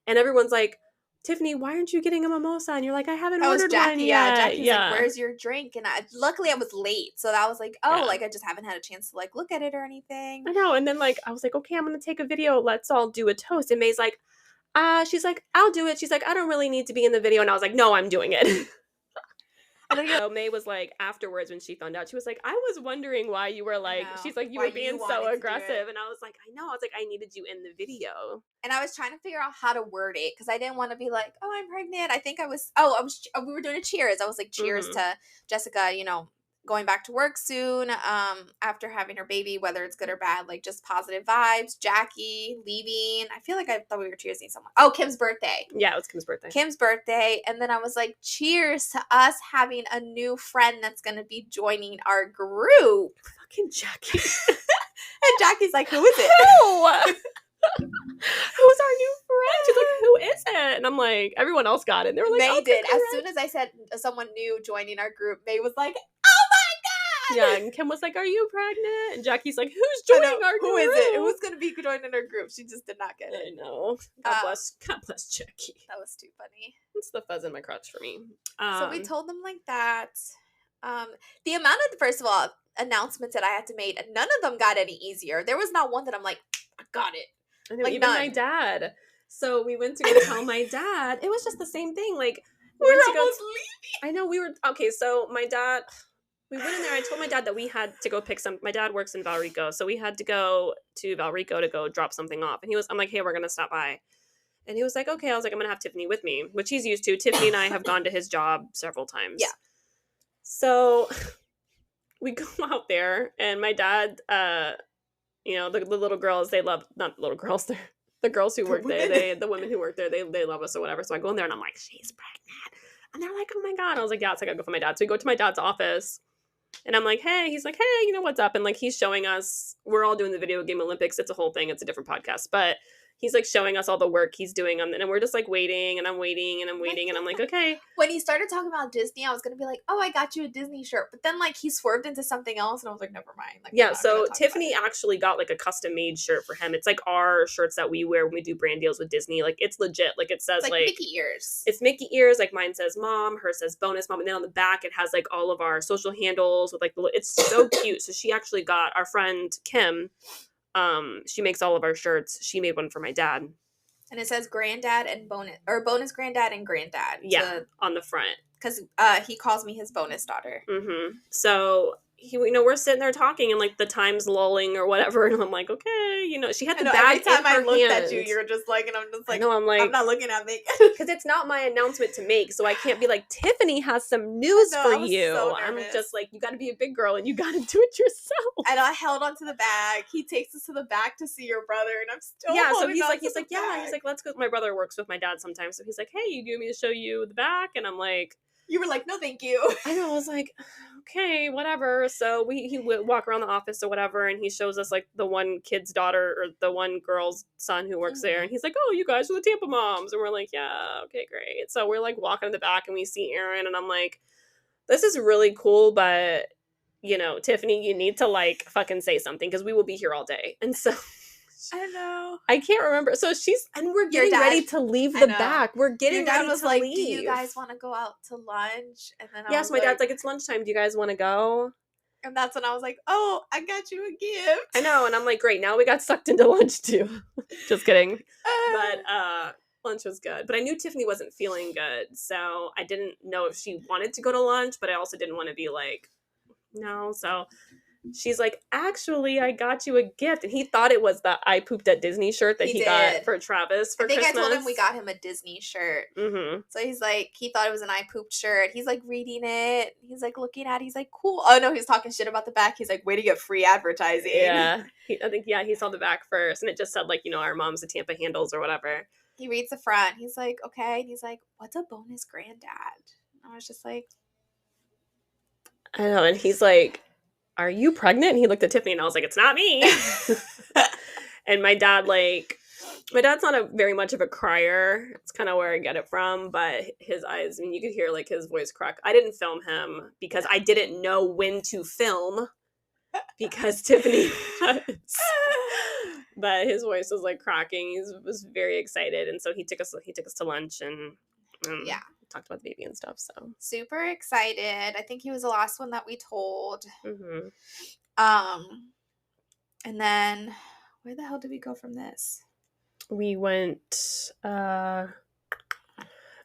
And everyone's like, Tiffany, why aren't you getting a mimosa? And you're like, I haven't ordered one yet. Yeah, Jackie's like, where's your drink? And luckily I was late, so that was like, like I just haven't had a chance to like look at it or anything. I know. And then like I was like, okay, I'm gonna take a video. Let's all do a toast. And May's like, she's like, I'll do it. She's like, I don't really need to be in the video. And I was like, no, I'm doing it. So May was like, afterwards when she found out, she was like, I was wondering why you were like, she's like, you were being so aggressive. And I was like, I know. I was like, I needed you in the video. And I was trying to figure out how to word it because I didn't want to be like, oh, I'm pregnant. I think we were doing a cheers. I was like, cheers to Jessica, going back to work soon after having her baby, whether it's good or bad, like just positive vibes. Jackie leaving. I feel like I thought we were cheersing someone. Oh, Kim's birthday. Yeah, it was Kim's birthday. And then I was like, cheers to us having a new friend that's going to be joining our group. Fucking Jackie. And Jackie's like, who is it? Who? Who's our new friend? She's like, who is it? And I'm like, everyone else got it. And they were like, May did. As soon as I said someone new joining our group, May was like, oh my God. Yeah, and Kim was like, are you pregnant? And Jackie's like, who's joining our group? Who is it? Who's going to be joining our group? She just did not get it. I know. God bless Jackie. That was too funny. It's the fuzz in my crotch for me. So we told them like that. The amount of, first of all, announcements that I had to make, and none of them got any easier. There was not one that I'm like, I got it. I know, Like, even my none. dad. So we went to go tell my dad. It was just the same thing. Like, we We're went to go. almost leaving. I know we were okay. So my dad, we went in there. I told my dad that we had to go pick some. My dad works in Valrico, so we had to go to Valrico to go drop something off. And I'm like, hey, we're gonna stop by. And he was like, okay. I was like, I'm gonna have Tiffany with me, which he's used to. Tiffany and I have gone to his job several times. Yeah. So we go out there, and my dad, the little girls, they love, not the little girls, they're the girls who work there, the women who work there, they love us or whatever. So I go in there and I'm like, she's pregnant. And they're like, oh my God. I was like, yeah, it's like I go for my dad. So we go to my dad's office and I'm like, hey, he's like, hey, what's up? And like, he's showing us, we're all doing the video game Olympics. It's a whole thing. It's a different podcast, but he's like showing us all the work he's doing on, and we're just like waiting and I'm waiting and I'm waiting and I'm like, okay. When he started talking about Disney, I was gonna be like, oh, I got you a Disney shirt. But then like he swerved into something else and I was like, never mind. Like, yeah, so Tiffany actually got like a custom made shirt for him. It's like our shirts that we wear when we do brand deals with Disney. Like it's legit. Like it says like Mickey ears. It's Mickey ears. Like mine says mom, hers says bonus mom, and then on the back it has like all of our social handles with like it's so cute. So she actually got our friend Kim. She makes all of our shirts. She made one for my dad. And it says granddad and bonus, or bonus granddad and granddad. Yeah, on the front. Because he calls me his bonus daughter. Mm-hmm. So we're sitting there talking and like the time's lulling or whatever, and I'm like, okay, she had the bag every time in I her looked hand. at you, you're just like, and I'm just like, no, I'm like, I'm not looking at me because it's not my announcement to make, so I can't be like, Tiffany has some news for you. So I'm just like, you got to be a big girl and you got to do it yourself. And I held onto the bag. He takes us to the back to see your brother, and I'm still so he's like, bag. He's like, let's go. My brother works with my dad sometimes, so he's like, hey, you want me to show you the back? And I'm like, you were like, no, thank you. I know. I was like, okay, whatever. So he would walk around the office or whatever, and he shows us like the one kid's daughter or the one girl's son who works there, and he's like, oh, you guys are the Tampa moms, and we're like, yeah, okay, great. So we're like walking in the back, and we see Aaron, and I'm like, this is really cool, but Tiffany, you need to like fucking say something because we will be here all day. And so I know. I can't remember. So we're getting ready to leave the back. We're getting ready to leave. Do you guys want to go out to lunch? And then my dad's like, it's lunchtime. Do you guys want to go? And that's when I was like, oh, I got you a gift. I know. And I'm like, great. Now we got sucked into lunch too. Just kidding. But lunch was good. But I knew Tiffany wasn't feeling good. So I didn't know if she wanted to go to lunch, but I also didn't want to be like, no. So she's like, actually, I got you a gift. And he thought it was the I Pooped at Disney shirt that he got for Travis for Christmas. I told him we got him a Disney shirt. Mm-hmm. So he's like, he thought it was an I Pooped shirt. He's like reading it. He's like looking at it. He's like, cool. Oh, no, he's talking shit about the back. He's like, way to get free advertising. Yeah. He saw the back first. And it just said like, our mom's the Tampa handles or whatever. He reads the front. He's like, okay. And he's like, what's a bonus granddad? I was just like, I know. And he's like, are you pregnant? And he looked at Tiffany and I was like, it's not me. And my dad's not very much of a crier. It's kind of where I get it from, but his eyes, you could hear like his voice crack. I didn't film him because I didn't know when to film because Tiffany was. But his voice was like cracking. He was very excited. And so he took us to lunch and talked about the baby and stuff. So super excited. I think he was the last one that we told. Mm-hmm. And then where the hell did we go from this? We went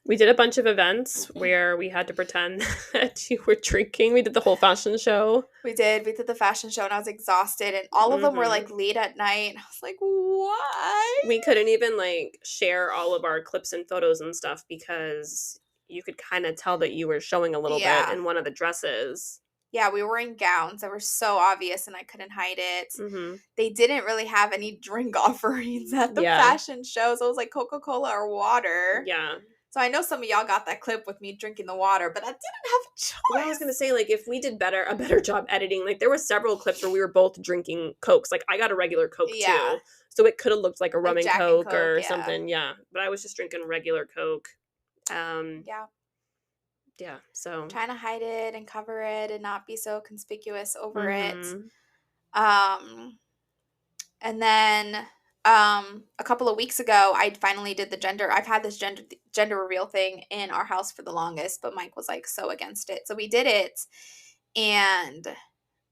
we did a bunch of events where we had to pretend that you were drinking. We did the whole fashion show. We did the fashion show and I was exhausted and all of them were like late at night. I was like, why? We couldn't even like share all of our clips and photos and stuff because you could kind of tell that you were showing a little bit in one of the dresses. Yeah, we were wearing gowns that were so obvious and I couldn't hide it. Mm-hmm. They didn't really have any drink offerings at the fashion show. So it was like Coca-Cola or water. Yeah. So I know some of y'all got that clip with me drinking the water, but I didn't have a choice. Well, I was going to say, like, if we did a better job editing, like, there were several clips where we were both drinking Cokes. Like, I got a regular Coke, too. So it could have looked like a rum and Coke or something. Yeah. But I was just drinking regular Coke. Yeah, so. Trying to hide it and cover it and not be so conspicuous over it. And then a couple of weeks ago, I finally did I've had this gender reveal thing in our house for the longest, but Mike was like so against it. So we did it. And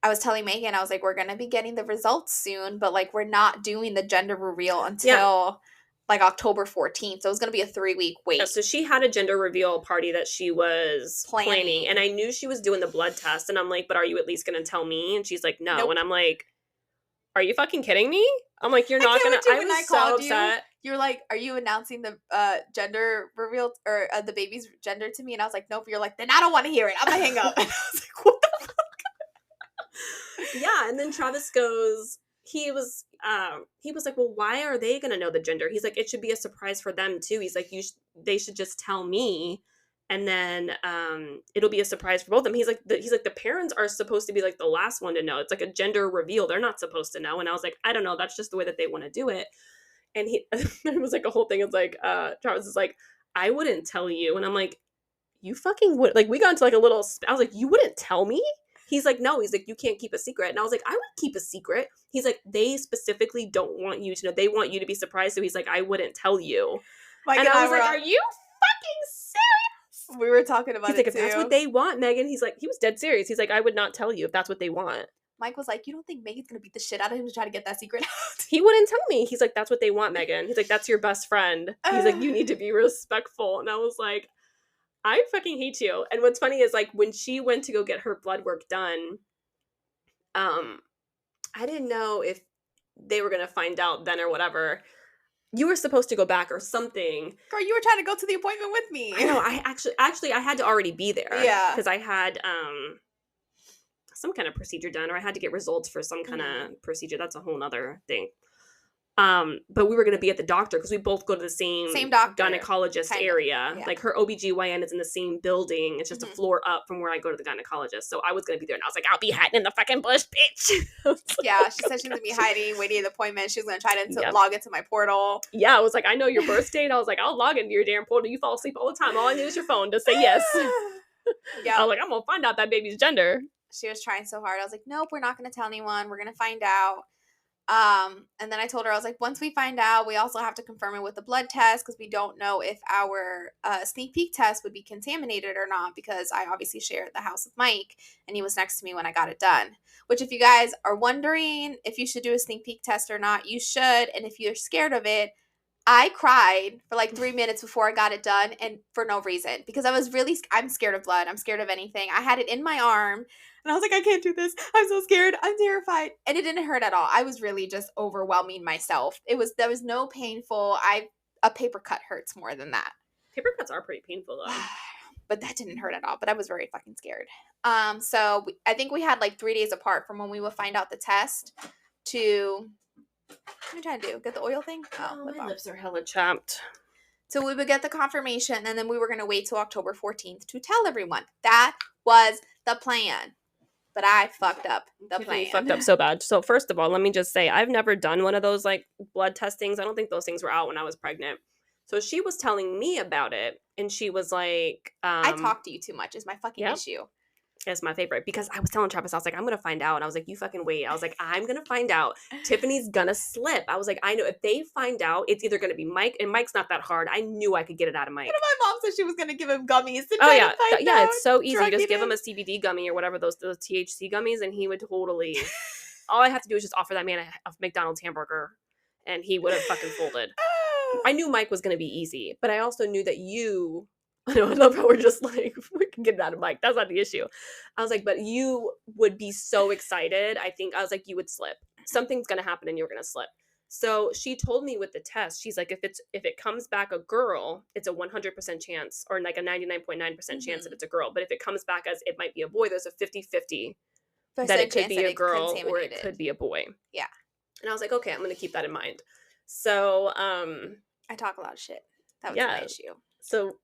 I was telling Megan, I was like, we're going to be getting the results soon, but like we're not doing the gender reveal Yeah. until like October 14th. So it was going to be a 3-week wait. So she had a gender reveal party that she was planning. And I knew she was doing the blood test. And I'm like, but are you at least going to tell me? And she's like, no. Nope. And I'm like, are you fucking kidding me? I'm like, you're not going to. I was so upset. You're like, are you announcing the gender reveal or the baby's gender to me? And I was like, nope. You're like, then I don't want to hear it. I'm going to hang up. And I was like, what the fuck? Yeah. And then Travis goes, he was like, well, why are they going to know the gender? He's like, it should be a surprise for them too. He's like, they should just tell me. And then it'll be a surprise for both of them. He's like, the parents are supposed to be like the last one to know. It's like a gender reveal. They're not supposed to know. And I was like, I don't know. That's just the way that they want to do it. And it was like a whole thing. It's like, Travis is like, I wouldn't tell you. And I'm like, you fucking would. Like, we got into like a little, I was like, you wouldn't tell me? He's like, no. He's like, you can't keep a secret. And I was like, I would keep a secret. He's like, they specifically don't want you to know. They want you to be surprised. So he's like, I wouldn't tell you. And I was like, are you fucking serious? We were talking about it too. He's like, if that's what they want, Megan. He's like, he was dead serious. He's like, I would not tell you if that's what they want. Mike was like, you don't think Megan's going to beat the shit out of him to try to get that secret out? He wouldn't tell me. He's like, that's what they want, Megan. He's like, that's your best friend. He's like, you need to be respectful. And I was like, I fucking hate you. And what's funny is like when she went to go get her blood work done, I didn't know if they were going to find out then or whatever. You were supposed to go back or something. Girl, you were trying to go to the appointment with me. I know. I actually I had to already be there. Yeah. Because I had some kind of procedure done, or I had to get results for some kind of procedure. That's a whole nother thing. But we were going to be at the doctor because we both go to the same doctor, gynecologist area. Yeah. Like her OBGYN is in the same building. It's just a floor up from where I go to the gynecologist. So I was going to be there and I was like, I'll be hiding in the fucking bush, bitch. Like, yeah, she said she was going to be hiding, waiting at the appointment. She was going to try to log into my portal. Yeah, I was like, I know your birth date. I was like, I'll log into your damn portal. You fall asleep all the time. All I need is your phone to say yes. Yeah. I was like, I'm going to find out that baby's gender. She was trying so hard. I was like, nope, we're not going to tell anyone. We're going to find out. And then I told her, I was like, once we find out, we also have to confirm it with the blood test because we don't know if our sneak peek test would be contaminated or not because I obviously shared the house with Mike and he was next to me when I got it done. Which if you guys are wondering if you should do a sneak peek test or not, you should. And if you're scared of it, I cried for like 3 minutes before I got it done and for no reason because I'm scared of blood. I'm scared of anything. I had it in my arm. And I was like, I can't do this. I'm so scared. I'm terrified. And it didn't hurt at all. I was really just overwhelming myself. There was no painful. A paper cut hurts more than that. Paper cuts are pretty painful though. But that didn't hurt at all. But I was very fucking scared. So I think we had like 3 days apart from when we would find out the test to, what am I trying to do? Get the oil thing? Oh, my lips are hella chapped. So we would get the confirmation and then we were going to wait till October 14th to tell everyone. That was the plan. But I fucked up the plan. You fucked up so bad. So first of all, let me just say, I've never done one of those like blood testings. I don't think those things were out when I was pregnant. So she was telling me about it, and she was like, I talk to you too much is my fucking issue. It's my favorite because I was telling Travis, I was like, I'm going to find out. And I was like, you fucking wait. I was like, I'm going to find out. Tiffanys going to slip. I was like, I know if they find out, it's either going to be Mike, and Mike's not that hard. I knew I could get it out of Mike. You know, my mom said she was going to give him gummies to try to find out. It's so easy. Just give him a CBD gummy or whatever, those THC gummies, and he would totally, all I have to do is just offer that man a McDonald's hamburger, and he would have fucking folded. I knew Mike was going to be easy, but I also knew that you... I know, I love how we're just like, we can get it out of Mike. That's not the issue. I was like, but you would be so excited. I was like, you would slip. Something's going to happen and you're going to slip. So she told me with the test, she's like, if it comes back a girl, it's a 100% chance or like a 99.9% chance that it's a girl. But if it comes back as it might be a boy, there's a 50-50 that it could be a girl or it could be a boy. Yeah. And I was like, okay, I'm going to keep that in mind. So, I talk a lot of shit. That was my issue. So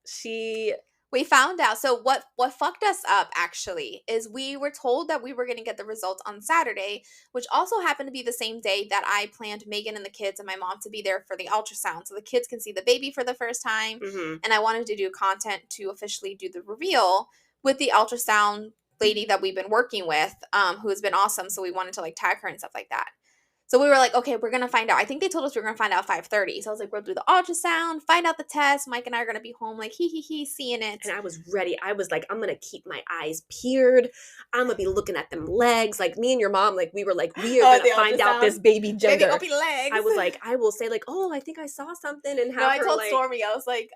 we found out. So what fucked us up actually is we were told that we were going to get the results on Saturday, which also happened to be the same day that I planned Megan and the kids and my mom to be there for the ultrasound. So the kids can see the baby for the first time. Mm-hmm. And I wanted to do content to officially do the reveal with the ultrasound lady that we've been working with, who has been awesome. So we wanted to like tag her and stuff like that. So we were like, okay, we're going to find out. I think they told us we were going to find out 5:30. So I was like, we'll do the ultrasound, find out the test. Mike and I are going to be home like, seeing it. And I was ready. I was like, I'm going to keep my eyes peeled. I'm going to be looking at them legs. Like, me and your mom, like, we were like, we are going to find out this baby gender. Baby open legs. I was like, I will say like, oh, I think I saw something and have I her told like... Stormy, I was like,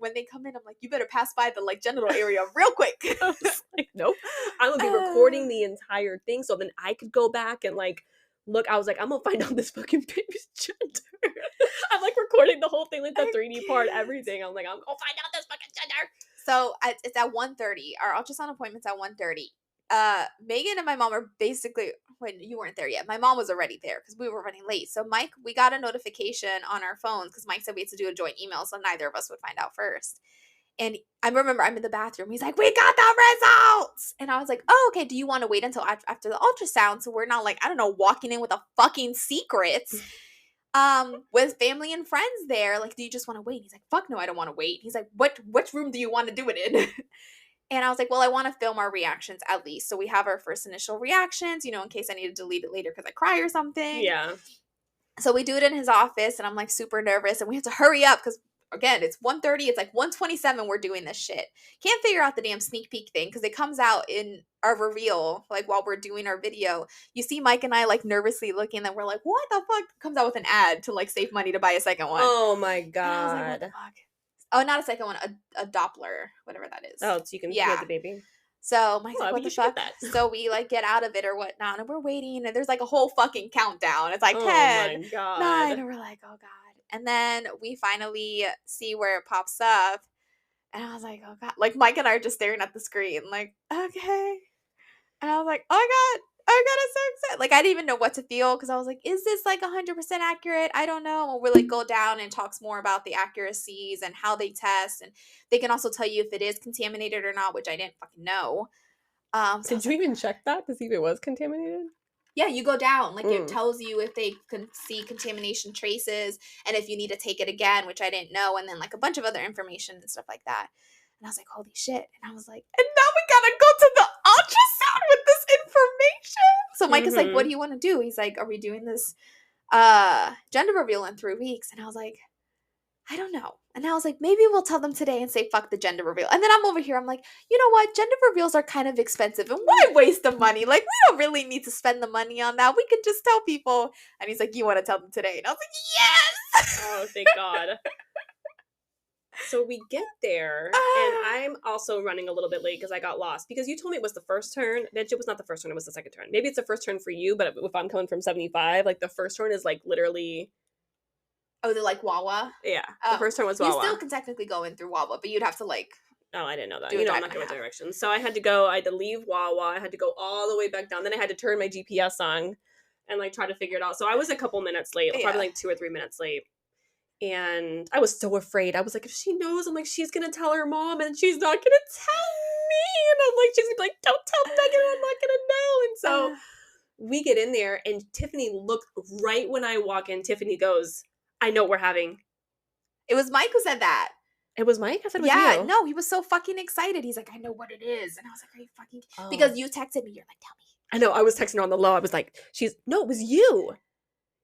when they come in, I'm like, you better pass by the like genital area real quick. I was like, nope. I'm going to be recording the entire thing so then I could go back and like, look, I was like, I'm gonna find out this fucking baby's gender. I'm like recording the whole thing, like the 3D part, everything. I'm like, I'm gonna find out this fucking gender. So it's at 1:30. Our ultrasound appointment's at 1:30. Megan and my mom are basically, when you weren't there yet, my mom was already there because we were running late. So Mike, we got a notification on our phones because Mike said we had to do a joint email, so neither of us would find out first. And I remember I'm in the bathroom. He's like, we got the results. And I was like, oh, okay. Do you want to wait until after the ultrasound? So we're not like, I don't know, walking in with a fucking secret with family and friends there. Like, do you just want to wait? He's like, fuck no, I don't want to wait. He's like, which room do you want to do it in? And I was like, well, I want to film our reactions at least. So we have our first initial reactions, in case I need to delete it later because I cry or something. Yeah. So we do it in his office and I'm like super nervous and we have to hurry up because again, it's 1:30. It's like 1:27. We're doing this shit. Can't figure out the damn sneak peek thing because it comes out in our reveal, like while we're doing our video. You see Mike and I like nervously looking, and we're like, "What the fuck?" Comes out with an ad to like save money to buy a second one. Oh my And I was like, what god. the fuck? Oh, not a second one, a Doppler, whatever that is. Oh, so you can hear the baby. So Mike's Oh, like, we what the should get fuck? that. So we like get out of it or whatnot, and we're waiting, and there's like a whole fucking countdown. It's like Oh 10, my god. 9, and we're like, oh god. And then we finally see where it pops up. And I was like, oh god. Like Mike and I are just staring at the screen, like, okay. And I was like, oh my god. Oh god, I'm so excited. Like I didn't even know what to feel because I was like, is this like 100% accurate? I don't know. And we'll like go down and talks more about the accuracies and how they test. And they can also tell you if it is contaminated or not, which I didn't fucking know. So Did you even check that to see if it was contaminated? Yeah, you go down. Like, it tells you if they can see contamination traces and if you need to take it again, which I didn't know, and then, like, a bunch of other information and stuff like that. And I was like, holy shit. And I was like, and now we gotta go to the ultrasound with this information. So Mike is like, what do you want to do? He's like, are we doing this gender reveal in 3 weeks? And I was like, I don't know. And I was like, maybe we'll tell them today and say, fuck the gender reveal. And then I'm over here. I'm like, you know what? Gender reveals are kind of expensive. And why waste the money? Like, we don't really need to spend the money on that. We could just tell people. And he's like, you want to tell them today? And I was like, yes! Oh, thank God. So we get there, and I'm also running a little bit late because I got lost. Because you told me it was the first turn. Bitch, it was not the first turn. It was the second turn. Maybe it's the first turn for you, but if I'm coming from 75, like, the first turn is, like, literally... Oh, they're like Wawa? Yeah. The first turn was Wawa. You still can technically go in through Wawa, but you'd have to like... Oh, I didn't know that. I'm not good with directions. So I had to leave Wawa. I had to go all the way back down. Then I had to turn my GPS on and like try to figure it out. So I was a couple minutes late, probably like 2 or 3 minutes late. And I was so afraid. I was like, if she knows, I'm like, she's going to tell her mom and she's not going to tell me. And I'm like, she's going to be like, don't tell Megan, I'm not going to know. And so we get in there and Tiffany looked right when I walk in. Tiffany goes, I know what we're having. It was Mike who said that. It was Mike? I thought it was you. No, he was so fucking excited. He's like, I know what it is. And I was like, are you fucking... Because you texted me. You're like, tell me. I know. I was texting her on the low. I was like, no, it was you.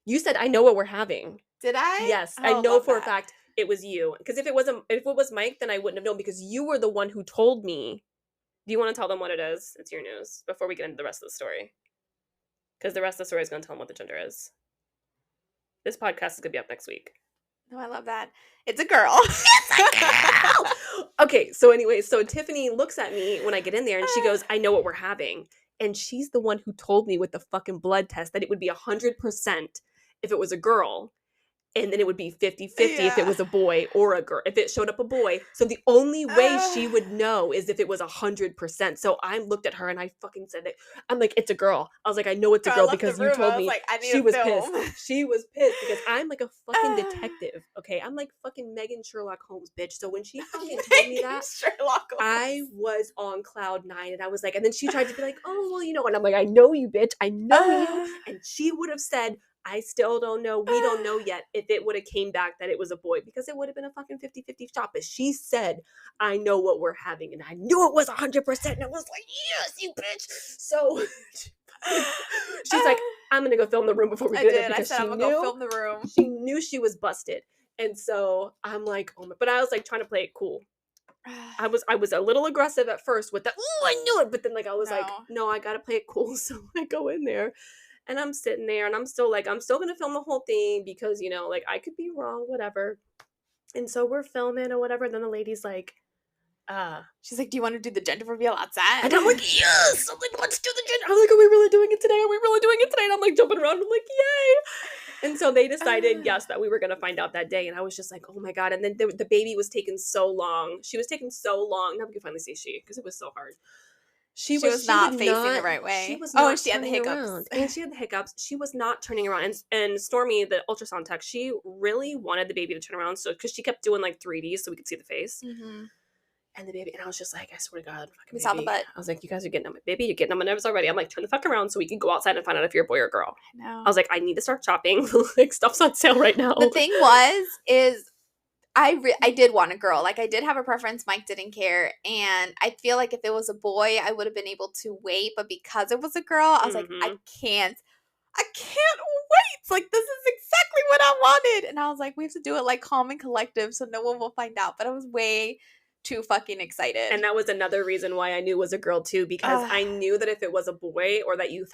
You said, I know what we're having. Did I? Yes. I know for a fact it was you. Because if it was Mike, then I wouldn't have known because you were the one who told me. Do you want to tell them what it is? It's your news before we get into the rest of the story. Because the rest of the story is going to tell them what the gender is. This podcast is going to be up next week. No, I love that. It's a girl. It's a girl! Okay, so anyway, so Tiffany looks at me when I get in there and she goes, I know what we're having. And she's the one who told me with the fucking blood test that it would be 100% if it was a girl. And then it would be 50-50 if it was a boy or a girl, if it showed up a boy. So the only way she would know is if it was 100%. So I looked at her and I fucking said it. I'm like, it's a girl. I was like, I know it's a girl because you told me. Like, she was pissed. She was pissed because I'm like a fucking detective. Okay, I'm like fucking Megan Sherlock Holmes, bitch. So when she fucking told me that, I was on cloud 9 and I was like, and then she tried to be like, oh, well, and I'm like, I know you, bitch. I know you. And she would have said, I still don't know. We don't know yet if it would have came back that it was a boy because it would have been a fucking 50-50 shot. But she said, I know what we're having. And I knew it was 100%. And I was like, yes, you bitch. So She's like, I'm gonna go film the room before we I get it did. I because said, I'm going to go film the room. she knew she was busted. And so I'm like, oh my, but I was like trying to play it cool. I was a little aggressive at first with the, oh, I knew it. But then like, I was like, no, I got to play it cool. So I go in there and I'm sitting there and I'm still like, I'm still going to film the whole thing because, you know, like I could be wrong, whatever. And so we're filming or whatever. And then the lady's like, she's like, do you want to do the gender reveal outside? and I'm like, yes. I'm like, let's do the gender. I'm like, are we really doing it today? Are we really doing it today? And I'm like jumping around. I'm like, yay. And so they decided, yes, that we were going to find out that day. And I was just like, oh my God. And then the baby was taking so long. She was taking so long. Now we can finally say she, because it was so hard. She was not facing the right way. She was not and she had the hiccups. around. And she had the hiccups. She was not turning around. And Stormy, the ultrasound tech, she really wanted the baby to turn around. So, because she kept doing like 3D so we could see the face. Mm-hmm. And the baby, and I was just like, I swear to God, fucking we saw the butt. I was like, you guys are getting on my baby, you're getting on my nerves already. I'm like, turn the fuck around so we can go outside and find out if you're a boy or a girl. I know. I was like, I need to start shopping. Like, stuff's on sale right now. The thing is I did want a girl. Like, I did have a preference. Mike didn't care. And I feel like if it was a boy, I would have been able to wait. But because it was a girl, I was like, I can't wait. It's like, this is exactly what I wanted. And I was like, we have to do it like calm and collective so no one will find out. But I was way too fucking excited. And that was another reason why I knew it was a girl too, because I knew that if it was a boy or that you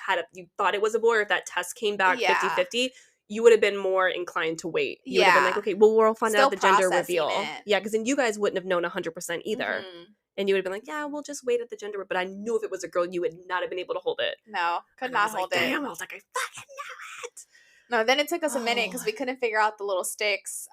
thought it was a boy, or if that test came back 50-50, you would have been more inclined to wait. You would have been like, okay, well, we'll find out the gender reveal. Yeah, because then you guys wouldn't have known 100% either. Mm-hmm. And you would have been like, yeah, we'll just wait at the gender. But I knew if it was a girl, you would not have been able to hold it. No, could not hold it. Damn, I was like, I fucking knew it. No, then it took us a minute because we couldn't figure out the little sticks,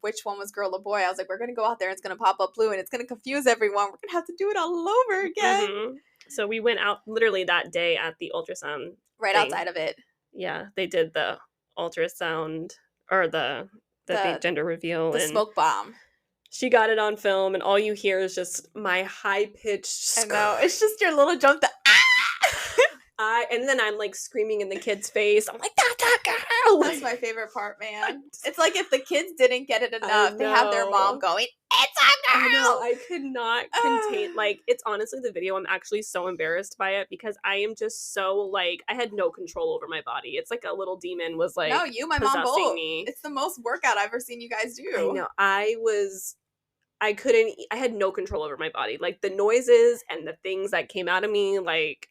which one was girl or boy. I was like, we're going to go out there and it's going to pop up blue and it's going to confuse everyone. We're going to have to do it all over again. Mm-hmm. So we went out literally that day at the ultrasound. Right thing. Outside of it. Yeah, they did the ultrasound or the gender reveal. The smoke bomb. She got it on film and all you hear is just my high-pitched I know. It's just your little jump that and then I'm like screaming in the kid's face. I'm like, that's a girl! That's my favorite part, man. It's like if the kids didn't get it enough, they have their mom going, it's a girl! I know. I could not contain, like, it's honestly the video. I'm actually so embarrassed by it because I am just so, like, I had no control over my body. It's like a little demon was like, no, you, my mom, both. Me. It's the most workout I've ever seen you guys do. I know. I had no control over my body. Like, the noises and the things that came out of me, like,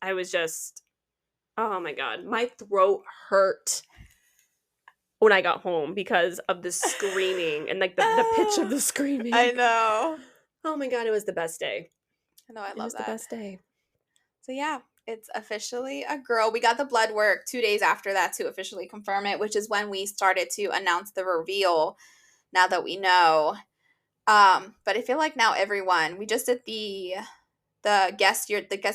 I was just, oh my God, my throat hurt when I got home because of the screaming and like the pitch of the screaming. I know. Oh my God, it was the best day. I know, I love that. It was the best day. So yeah, it's officially a girl. We got the blood work 2 days after that to officially confirm it, which is when we started to announce the reveal now that we know. But I feel like now we just did the guest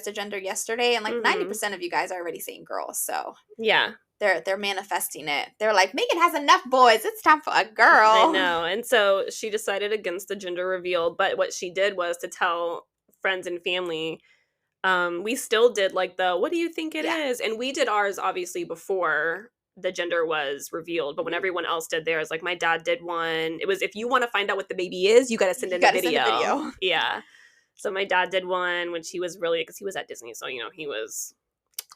agenda yesterday, and like 90% of you guys are already saying girls, so yeah, they're manifesting it. They're like, Megan has enough boys, it's time for a girl. I know. And so she decided against the gender reveal, but what she did was to tell friends and family. We still did like the what do you think it is, and we did ours obviously before the gender was revealed, but when everyone else did theirs, like my dad did one, it was if you want to find out what the baby is, you got to send in a video. Yeah. So my dad did one when she was because he was at Disney, so, you know, he was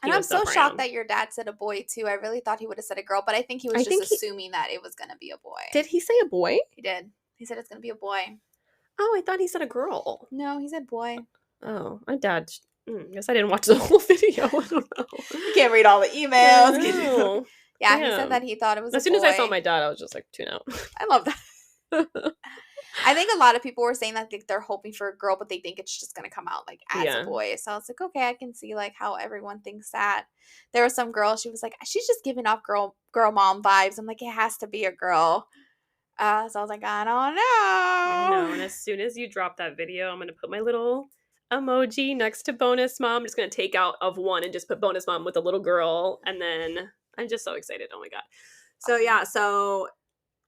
and I'm so shocked that your dad said a boy, too. I really thought he would have said a girl, but I think he was assuming that it was going to be a boy. Did he say a boy? He did. He said it's going to be a boy. Oh, I thought he said a girl. No, he said boy. Oh, my dad. Guess I didn't watch the whole video. I don't know. You can't read all the emails. No. Yeah, he said that he thought it was as soon as I saw my dad, I was just like, tune out. I love that. I think a lot of people were saying that they're hoping for a girl, but they think it's just going to come out like as a boy. So I was like, okay, I can see like how everyone thinks that. There was some girl, she was like, she's just giving off girl mom vibes. I'm like, it has to be a girl. So I was like, I don't know. I know. And as soon as you drop that video, I'm going to put my little emoji next to bonus mom. I'm just going to take out of one and just put bonus mom with a little girl. And then I'm just so excited. Oh my God. So yeah, so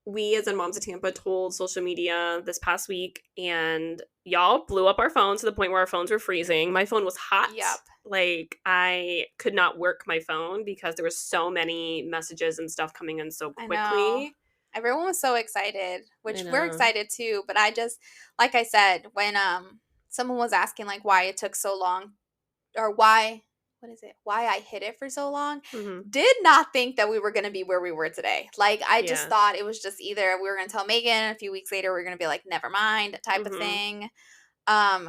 we as in Moms of Tampa told social media this past week, and y'all blew up our phones to the point where our phones were freezing. My phone was hot. Yep. Like I could not work my phone because there were so many messages and stuff coming in so quickly. I know. Everyone was so excited, which we're excited too. But I just, like I said, when someone was asking like why it took so long or why what is it? Why I Hid It for So Long. Mm-hmm. Did not think that we were going to be where we were today. Like, I just Yeah. thought it was just either we were going to tell Megan, a few weeks later we were going to be like, never mind, type of Mm-hmm. thing.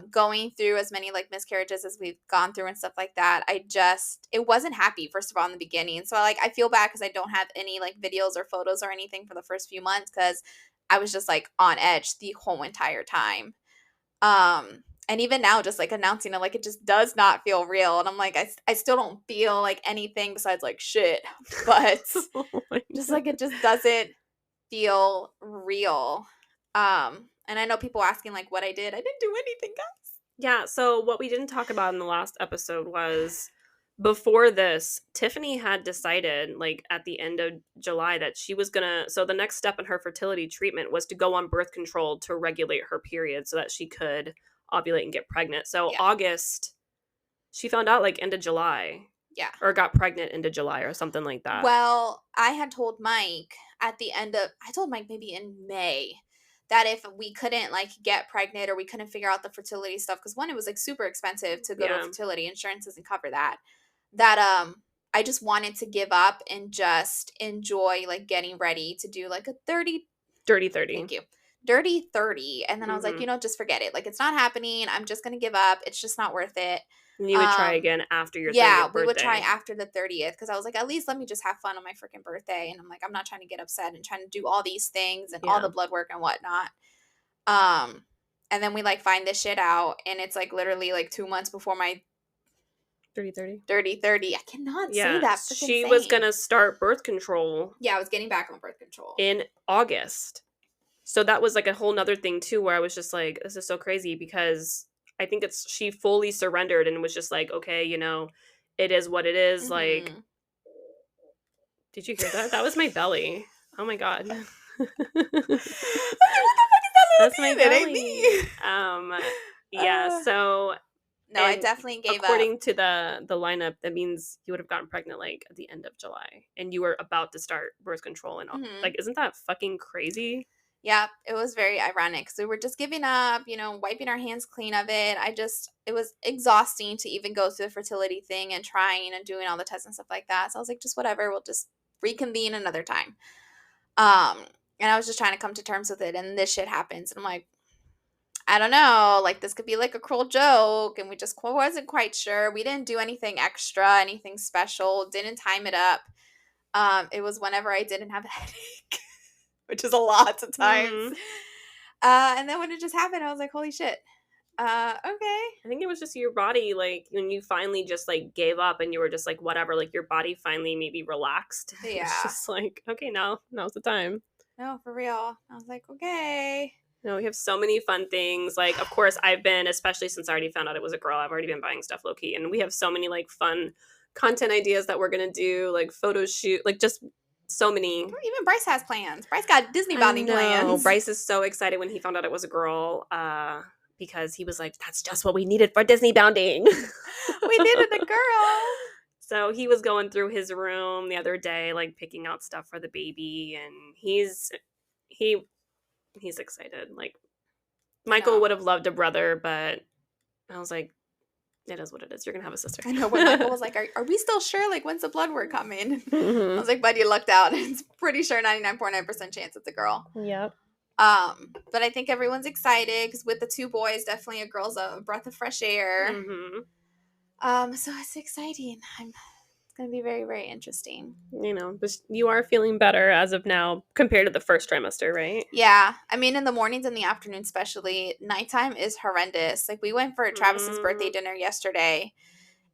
Going through as many like miscarriages as we've gone through and stuff like that, it wasn't happy, first of all, in the beginning. So like, I feel bad because I don't have any like videos or photos or anything for the first few months because I was just like on edge the whole entire time. And even now, just like announcing it, like it just does not feel real. And I'm like, I still don't feel like anything besides like shit, but Oh my just God. like it just doesn't feel real. And I know people asking like what I did. I didn't do anything, guys. Yeah, so what we didn't talk about in the last episode was before this, Tiffany had decided, like, at the end of July that she was gonna. So the next step in her fertility treatment was to go on birth control to regulate her period so that she could ovulate and get pregnant. So Yeah. August, she found out, like, end of July. Yeah. Or got pregnant into July or something like that. Well, I had told Mike I told Mike maybe in May that if we couldn't like get pregnant or we couldn't figure out the fertility stuff, because one, it was like super expensive to go to a Yeah. fertility, insurance doesn't cover that. I just wanted to give up and just enjoy like getting ready to do like a 30. Dirty 30. Thank you. Dirty 30. And then I was like, Mhm. just forget it. Like, it's not happening. I'm just going to give up. It's just not worth it. And you would try again after your 30th Yeah, birthday. we would try after the 30th because I was like, at least let me just have fun on my freaking birthday. And I'm like, I'm not trying to get upset and trying to do all these things and all Yeah. the blood work and whatnot. And then we like find this shit out, and it's like literally like 2 months before my 30. dirty 30. I cannot say Yeah, that. she was gonna start birth control Yeah, I was getting back on birth control. in August. So that was like a whole nother thing too, where I was just like, this is so crazy because I think she fully surrendered and was just like, okay, it is what it is. Like, Mhm. did you hear that? That was my belly. Oh my God. I was like, what the fuck is that little That's my thing? It ain't belly. me. Yeah, so No, I and definitely gave up. according to the lineup, that means you would have gotten pregnant like at the end of July and you were about to start birth control and Mhm. like, isn't that fucking crazy? Yeah, it was very ironic because we were just giving up, wiping our hands clean of it. It was exhausting to even go through the fertility thing and trying and doing all the tests and stuff like that. So I was like, just whatever, we'll just reconvene another time. And I was just trying to come to terms with it, and this shit happens. And I'm like, I don't know, like this could be like a cruel joke, and we just wasn't quite sure. We didn't do anything extra, anything special, didn't time it up. It was whenever I didn't have a headache, which is a lot of times. Mhm. And then when it just happened, I was like, holy shit. Okay. I think it was just your body, like when you finally just like gave up and you were just like, whatever, like your body finally maybe relaxed. Yeah. It's just like, okay, now's the time. No, for real. I was like, okay. We have so many fun things. Like, of course, I've been, especially since I already found out it was a girl, I've already been buying stuff low key. And we have so many like fun content ideas that we're going to do, like photo shoot, like just so many. Even Bryce has plans. Bryce got Disney bonding plans. Bryce is so excited when he found out it was a girl because he was like, that's just what we needed for Disney bonding. We needed a girl. So he was going through his room the other day, like picking out stuff for the baby. And he's excited. Like, Michael would have loved a brother, but I was like, it is what it is. You're gonna have a sister. I know. When Michael was like, are we still sure? Like, when's the blood work coming? Mhm. I was like, buddy, you lucked out. It's pretty sure 99.9% chance it's a girl. Yep. But I think everyone's excited because with the 2 boys, definitely a girl's a breath of fresh air. Mm-hmm. So it's exciting. It's gonna be very, very interesting. But you are feeling better as of now compared to the first trimester, right? Yeah. I mean, in the mornings and the afternoons, especially, nighttime is horrendous. Like, we went for Travis's birthday dinner yesterday,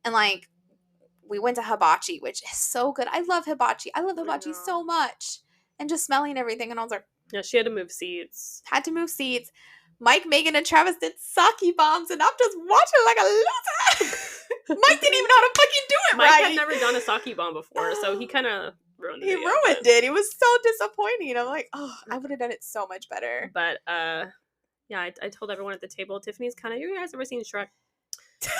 and, like, we went to Hibachi, which is so good. I love Hibachi. I love Hibachi so much. And just smelling everything, and I was like... Yeah, she had to move seats. Had to move seats. Mike, Megan, and Travis did sake bombs, and I'm just watching like a loser. Mike didn't even know how to fucking do it Mike right. had never done a sake bomb before, so he kind of ruined it. He ruined it. It was so disappointing. I'm like, oh, I would have done it so much better. But, yeah, I told everyone at the table, Tiffany's kind of, you guys ever seen Shrek?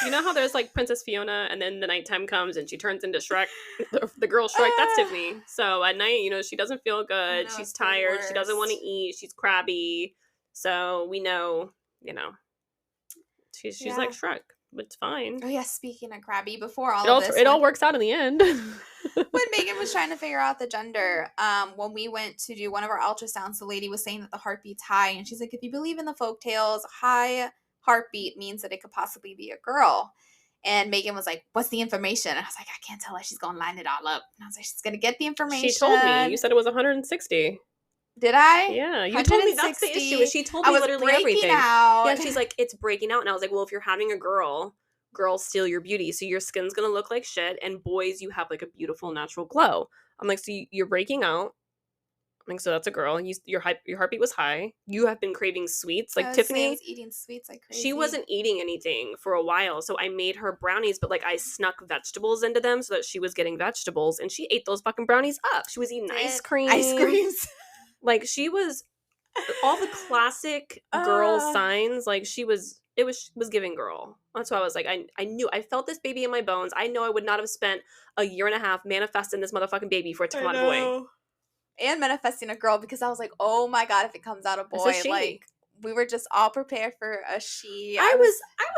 You know how there's, like, Princess Fiona, and then the nighttime comes, and she turns into Shrek? The girl Shrek, that's Tiffany. So at night, she doesn't feel good. No, She's it's the tired. She doesn't want to worst. eat. She's crabby. So we know, she's Yeah. like Shrek. It's fine. Oh yeah, speaking of crabby, before all It of all this, it all works out in the end. when Megan was trying to figure out the gender, when we went to do one of our ultrasounds, the lady was saying that the heartbeat's high, and she's like, if you believe in the folk tales, high heartbeat means that it could possibly be a girl. And Megan was like, what's the information? And I was like, I can't tell her. She's gonna line it all up. And I was like, she's gonna get the information. She told me. You said it was 160. Did I? Yeah, you told me that's the issue. Is she told me literally everything. Out. Yeah, she's like, it's breaking out. And I was like, well, if you're having a girl, girls steal your beauty. So your skin's going to look like shit. And boys, you have like a beautiful natural glow. I'm like, so you're breaking out. I'm like, so that's a girl. Your heartbeat was high. You have been craving sweets. Like Tiffany was eating sweets like crazy. She wasn't eating anything for a while. So I made her brownies, but like I snuck vegetables into them so that she was getting vegetables. And she ate those fucking brownies up. She was eating ice cream. Ice creams. Like she was all the classic girl signs. Like it was giving girl. That's why I was like, I knew, I felt this baby in my bones. I know I would not have spent a year and a half manifesting this motherfucking baby for it to come out a boy. And manifesting a girl, because I was like, oh my God, if it comes out a boy, like we were just all prepared for a she. I was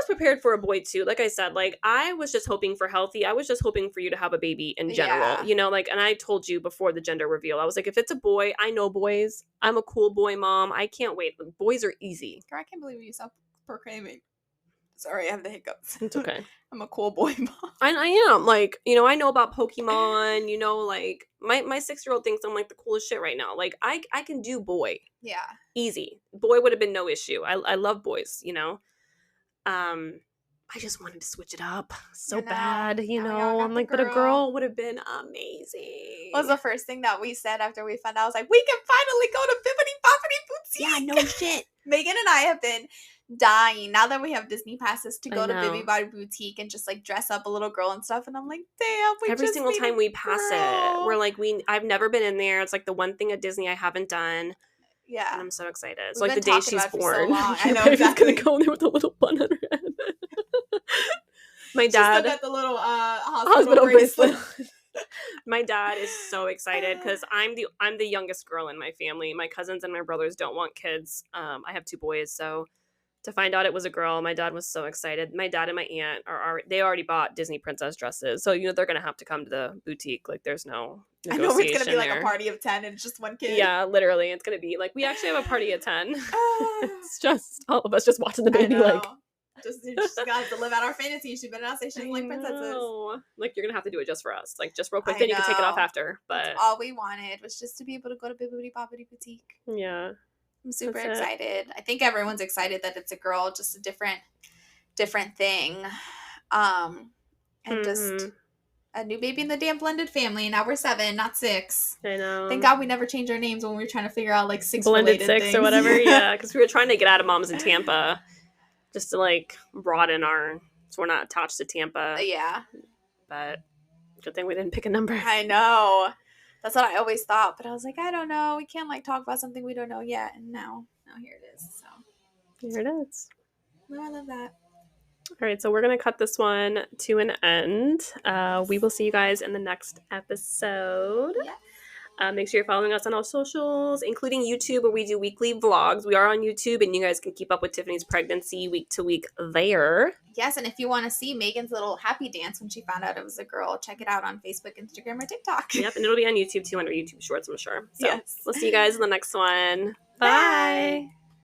prepared for a boy too. Like I said, like I was just hoping for healthy. I was just hoping for you to have a baby in general, you know, like, and I told you before the gender reveal, I was like, if it's a boy, I know boys. I'm a cool boy mom. I can't wait. Boys are easy. Girl, I can't believe you self-proclaiming. Sorry, I have the hiccups. It's okay. I'm a cool boy mom. I am. Like, you know, I know about Pokemon, you know, like my 6-year-old thinks I'm like the coolest shit right now. Like I can do boy. Yeah. Easy. Boy would have been no issue. I love boys, you know. I just wanted to switch it up so bad, you know. I'm like, but a girl would have been amazing. What was the first thing that we said after we found out? I was like, we can finally go to Bibbidi Bobbidi Boutique. Yeah, no shit. Megan and I have been dying now that we have Disney passes to go to Bibbidi Bobbidi Boutique and just like dress up a little girl and stuff. And I'm like, damn, every single time we pass it, we're like, I've never been in there. It's like the one thing at Disney I haven't done. Yeah. And I'm so excited. It's like the day she's born. So I know exactly. Gonna go there with a little bun on her head. My dad got the little hospital bracelet. My dad is so excited because I'm the youngest girl in my family. My cousins and my brothers don't want kids. I have 2 boys, so to find out it was a girl, my dad was so excited. My dad and my aunt they already bought Disney princess dresses, so you know they're gonna have to come to the boutique. Like there's no negotiation. I know it's gonna be like a party of 10 and it's just one kid. Yeah, literally, it's gonna be like we actually have a party of 10. It's just all of us just watching the baby like. Just got to live out our fantasy. She better not say she doesn't like princesses. Like you're gonna have to do it just for us, like just real quick. Then you can take it off after. But that's all we wanted was just to be able to go to Bibbidi Bobbidi Boutique. Yeah, I'm super excited. I think everyone's excited that it's a girl, just a different thing, and just a new baby in the damn blended family. Now we're 7, not 6. I know. Thank God we never changed our names when we were trying to figure out like 6 blended 6 things. or whatever. Yeah, because we were trying to get out of Moms in Tampa. Just to like broaden so we're not attached to Tampa. Yeah. But good thing we didn't pick a number. I know. That's what I always thought. But I was like, I don't know. We can't like talk about something we don't know yet. And now here it is. So here it is. No, I love that. All right, so we're going to cut this one to an end. We will see you guys in the next episode. Yeah. Make sure you're following us on all socials, including YouTube, where we do weekly vlogs. We are on YouTube, and you guys can keep up with Tiffany's pregnancy week to week there. Yes, and if you want to see Megan's little happy dance when she found out it was a girl, check it out on Facebook, Instagram, or TikTok. Yep, and it'll be on YouTube, too, under YouTube Shorts, I'm sure. So yes. We'll see you guys in the next one. Bye.